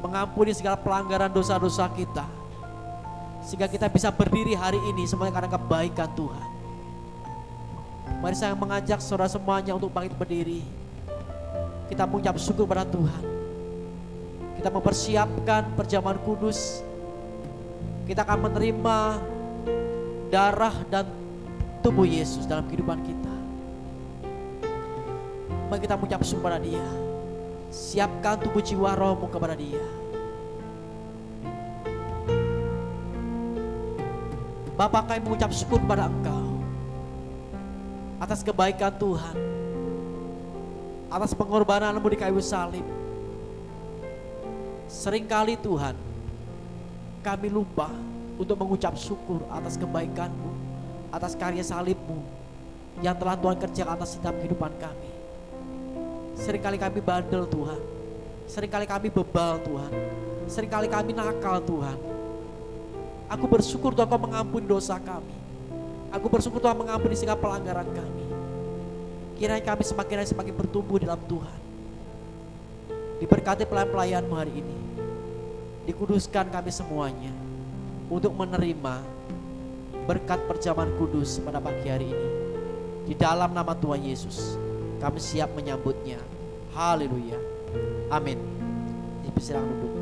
mengampuni segala pelanggaran dosa-dosa kita, sehingga kita bisa berdiri hari ini semuanya karena kebaikan Tuhan. Mari saya mengajak saudara semuanya untuk bangkit berdiri. Kita mengucap syukur pada Tuhan. Kita mempersiapkan perjamuan kudus. Kita akan menerima darah dan tubuh Yesus dalam kehidupan kita. Mari kita mengucap syukur pada Dia. Siapkan tubuh jiwa rohmu kepada Dia. Bapa, kami mengucap syukur pada Engkau atas kebaikan Tuhan, atas pengorbananmu di kayu salib. Seringkali Tuhan, kami lupa untuk mengucap syukur atas kebaikan-Mu, atas karya salib-Mu yang telah Tuhan kerjakan atas setiap kehidupan kami. Seringkali kami bandel Tuhan, seringkali kami bebal Tuhan, seringkali kami nakal Tuhan. Aku bersyukur Tuhan Kau mengampuni dosa kami. Aku bersyukur Tuhan mengampuni segala pelanggaran kami. Kiranya kami semakin hari semakin bertumbuh dalam Tuhan. Diberkati pelayan-pelayan-Mu hari ini. Dikuduskan kami semuanya untuk menerima berkat perjamuan kudus pada pagi hari ini. Di dalam nama Tuhan Yesus kami siap menyambutnya. Haleluya. Amin. Silakan duduk.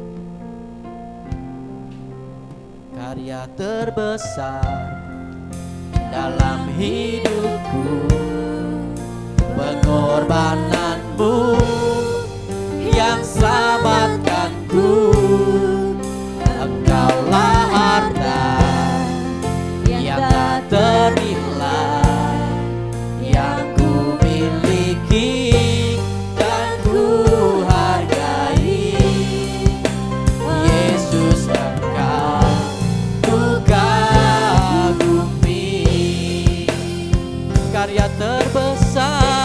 Karya terbesar dalam hidupku pengorbananmu yang selamatkanku. Engkaulah harta yang tak ternilai yang ku miliki dan ku hargai. Yesus, Engkau ku kagumi. Karya terbesar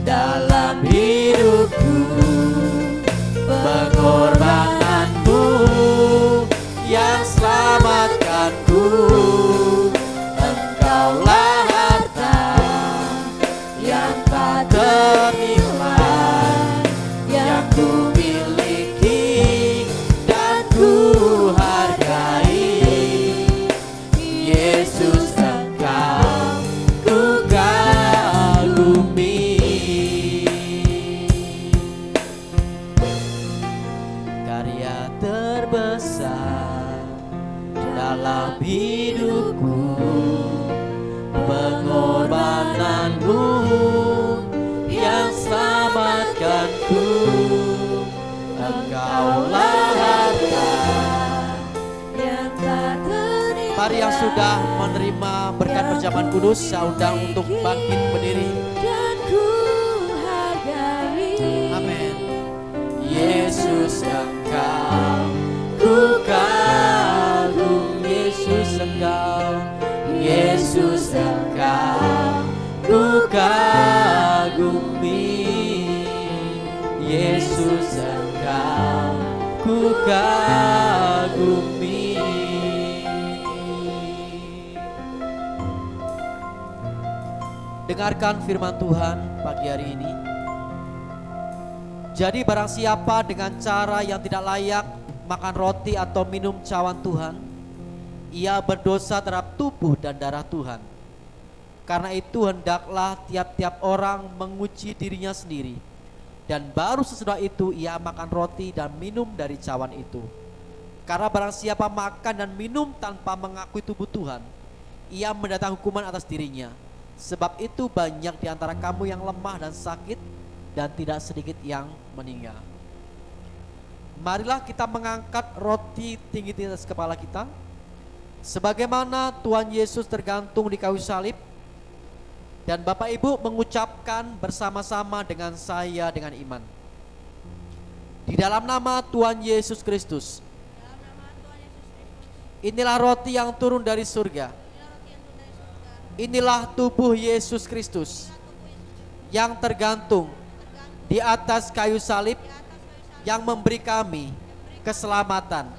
dalam hidupku, pengorbananmu yang selamatkanku. Engkaulah harta yang tak ternilai yang ku miliki dan ku hargai. Yesus, Engkau ku kagumi. Karya terbesar dalam hidupku, pengorbananmu yang selamatkanku. Engkaulah harta yang tak ternilai. Mari yang sudah menerima berkat perjamuan kudus, saya undang untuk bangkit berdiri. Dan ku hargai. Amin. Yesus, Engkau ku kagum. Yesus, Engkau, Yesus, Engkau ku kagumi. Yesus, Engkau ku kagumi. Dengarkan firman Tuhan pagi hari ini. Jadi barang siapa dengan cara yang tidak layak makan roti atau minum cawan Tuhan, ia berdosa terhadap tubuh dan darah Tuhan. Karena itu hendaklah tiap-tiap orang menguji dirinya sendiri, dan baru sesudah itu ia makan roti dan minum dari cawan itu. Karena barang siapa makan dan minum tanpa mengakui tubuh Tuhan, ia mendatangkan hukuman atas dirinya. Sebab itu banyak di antara kamu yang lemah dan sakit, dan tidak sedikit yang meninggal. Marilah kita mengangkat roti tinggi-tinggi atas kepala kita, sebagaimana Tuhan Yesus tergantung di kayu salib. Dan Bapak Ibu mengucapkan bersama-sama dengan saya dengan iman. Di dalam nama Tuhan Yesus Kristus, inilah roti yang turun dari surga. Inilah tubuh Yesus Kristus yang tergantung di atas kayu salib, yang memberi kami keselamatan.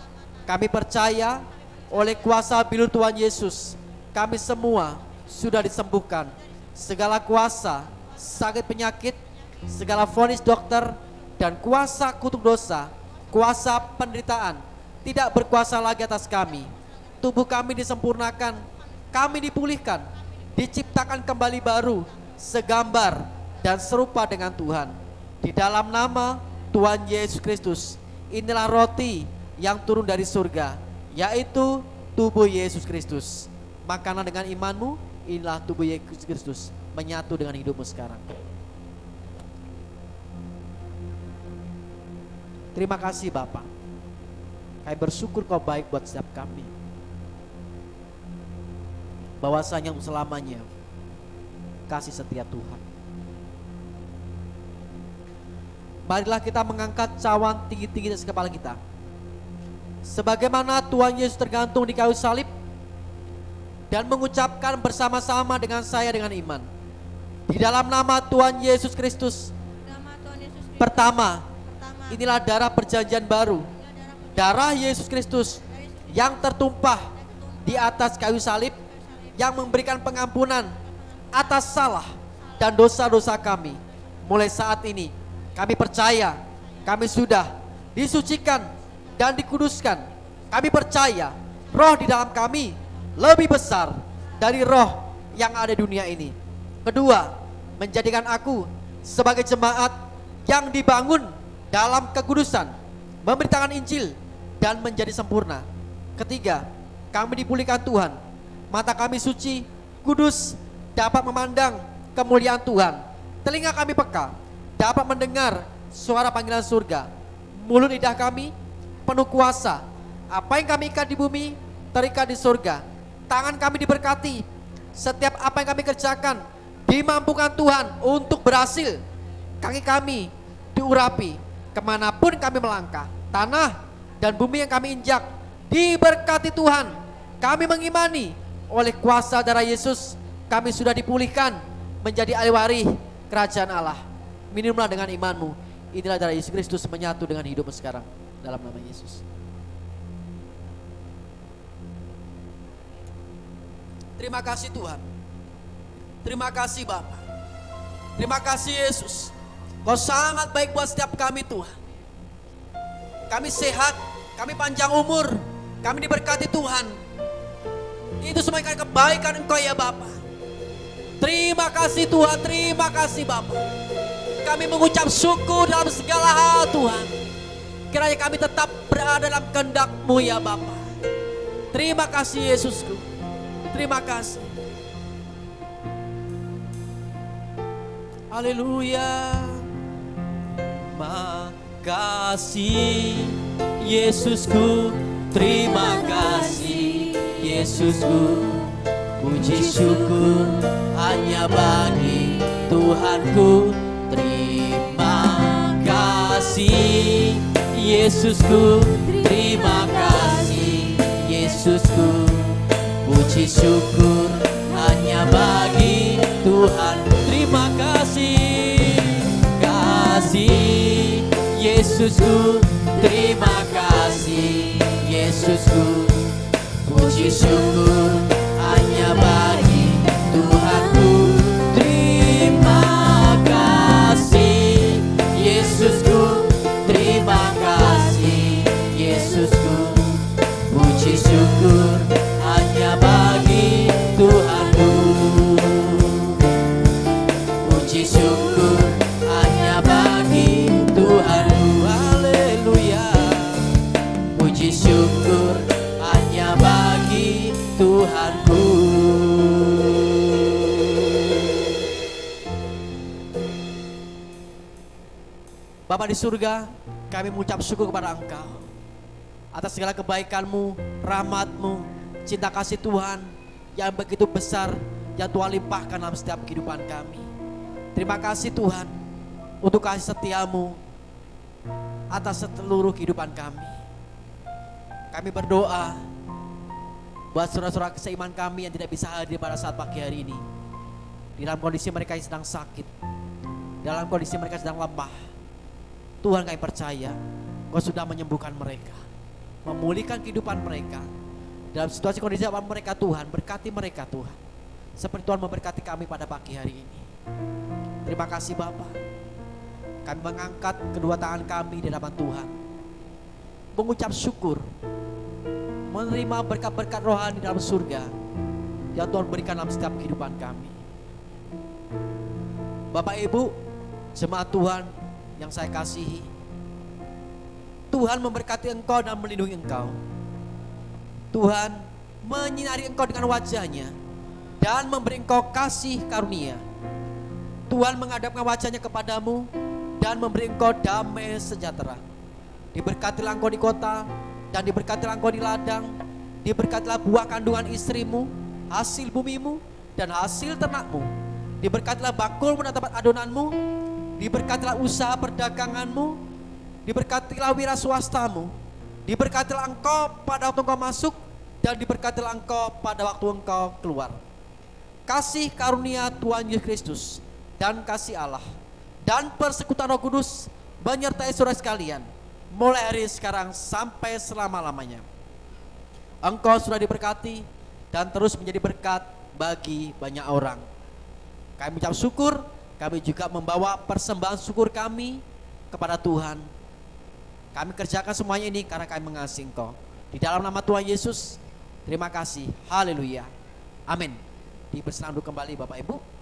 Kami percaya oleh kuasa bilur Tuhan Yesus, kami semua sudah disembuhkan. Segala kuasa, sakit penyakit, segala vonis dokter, dan kuasa kutuk dosa, kuasa penderitaan tidak berkuasa lagi atas kami. Tubuh kami disempurnakan, kami dipulihkan, diciptakan kembali baru, segambar dan serupa dengan Tuhan. Di dalam nama Tuhan Yesus Kristus, inilah roti yang turun dari surga, yaitu tubuh Yesus Kristus. Makanlah dengan imanmu, inilah tubuh Yesus Kristus, menyatu dengan hidupmu sekarang. Terima kasih Bapa, kami bersyukur Kau baik buat setiap kami. Bahwasanya selamanya kasih setia Tuhan. Marilah kita mengangkat cawan tinggi-tinggi dari kepala kita, sebagaimana Tuhan Yesus tergantung di kayu salib, dan mengucapkan bersama-sama dengan saya dengan iman. Di dalam nama Tuhan Yesus Kristus, pertama, inilah darah perjanjian baru, darah Yesus Kristus yang tertumpah di atas kayu salib, yang memberikan pengampunan atas salah dan dosa-dosa kami. Mulai saat ini kami percaya kami sudah disucikan dan dikuduskan. Kami percaya roh di dalam kami lebih besar dari roh yang ada di dunia ini. Kedua, menjadikan aku sebagai jemaat yang dibangun dalam kekudusan, memberitakan Injil dan menjadi sempurna. Ketiga, kami dipulihkan Tuhan, mata kami suci, Kudus dapat memandang kemuliaan Tuhan. Telinga kami peka dapat mendengar suara panggilan surga. Mulut lidah kami penuh kuasa. Apa yang kami ikat di bumi terikat di surga. Tangan kami diberkati. Setiap apa yang kami kerjakan dimampukan Tuhan untuk berhasil. Kaki kami diurapi kemanapun kami melangkah. Tanah dan bumi yang kami injak diberkati Tuhan. Kami mengimani oleh kuasa darah Yesus kami sudah dipulihkan menjadi ahli waris kerajaan Allah. Minumlah dengan imanmu. Inilah darah Yesus Kristus menyatu dengan hidupmu sekarang dalam nama Yesus. Terima kasih Tuhan. Terima kasih Bapa. Terima kasih Yesus. Kau sangat baik buat setiap kami Tuhan. Kami sehat, kami panjang umur, kami diberkati Tuhan. Itu semua karena kebaikan Engkau ya Bapa. Terima kasih Tuhan, terima kasih Bapa. Kami mengucap syukur dalam segala hal Tuhan. Kiranya kami tetap berada dalam kehendak-Mu ya Bapa. Terima kasih Yesusku. Terima kasih. Haleluya. Makasih Yesusku. Terima kasih Yesusku. Puji syukur hanya bagi Tuhanku. Terima kasih Yesusku. Terima kasih Yesusku. Puji syukur hanya bagi Tuhan. Terima kasih, kasih Yesusku. Terima kasih Yesusku. Puji syukur hanya bagi Tuhanku. Terima kasih Yesusku. Terima kasih Yesusku. Puji syukur hanya bagi Tuhanku. Puji syukur hanya bagi Tuhanku. Haleluya. Puji syukur hanya bagi Tuhanku. Bapa di surga, kami mengucap syukur kepada Engkau atas segala kebaikan-Mu, rahmat-Mu, cinta kasih Tuhan yang begitu besar yang Tuhan limpahkan dalam setiap kehidupan kami. Terima kasih Tuhan untuk kasih setia-Mu atas seluruh kehidupan kami. Kami berdoa buat saudara-saudara seiman kami yang tidak bisa hadir pada saat pagi hari ini. Di dalam kondisi mereka yang sedang sakit, dalam kondisi mereka sedang lemah, Tuhan kami percaya Kau sudah menyembuhkan mereka, memulihkan kehidupan mereka. Dalam situasi kondisi apa mereka Tuhan, berkati mereka Tuhan. Seperti Tuhan memberkati kami pada pagi hari ini. Terima kasih Bapa. Kami mengangkat kedua tangan kami di hadapan Tuhan, mengucap syukur, menerima berkat-berkat rohani dalam surga yang Tuhan berikan dalam setiap kehidupan kami. Bapak Ibu, jemaat Tuhan yang saya kasihi, Tuhan memberkati engkau dan melindungi engkau. Tuhan menyinari engkau dengan wajahnya dan memberi engkau kasih karunia. Tuhan menghadapkan wajahnya kepadamu dan memberi engkau damai sejahtera. Diberkatilah engkau di kota dan diberkatilah engkau di ladang. Diberkatilah buah kandungan istrimu, hasil bumimu dan hasil ternakmu. Diberkatilah bakulmu dan tempat adonanmu. Diberkatilah usaha perdaganganmu. Diberkatilah wira swastamu. Diberkatilah engkau pada waktu engkau masuk dan diberkatilah engkau pada waktu engkau keluar. Kasih karunia Tuhan Yesus Kristus dan kasih Allah dan persekutuan Roh Kudus menyertai saudara sekalian mulai hari sekarang sampai selama-lamanya. Engkau sudah diberkati dan terus menjadi berkat bagi banyak orang. Kami ucap syukur, kami juga membawa persembahan syukur kami kepada Tuhan. Kami kerjakan semuanya ini karena kami mengasihi Engkau. Di dalam nama Tuhan Yesus, terima kasih. Haleluya. Amin. Dipersilakan kembali Bapak Ibu.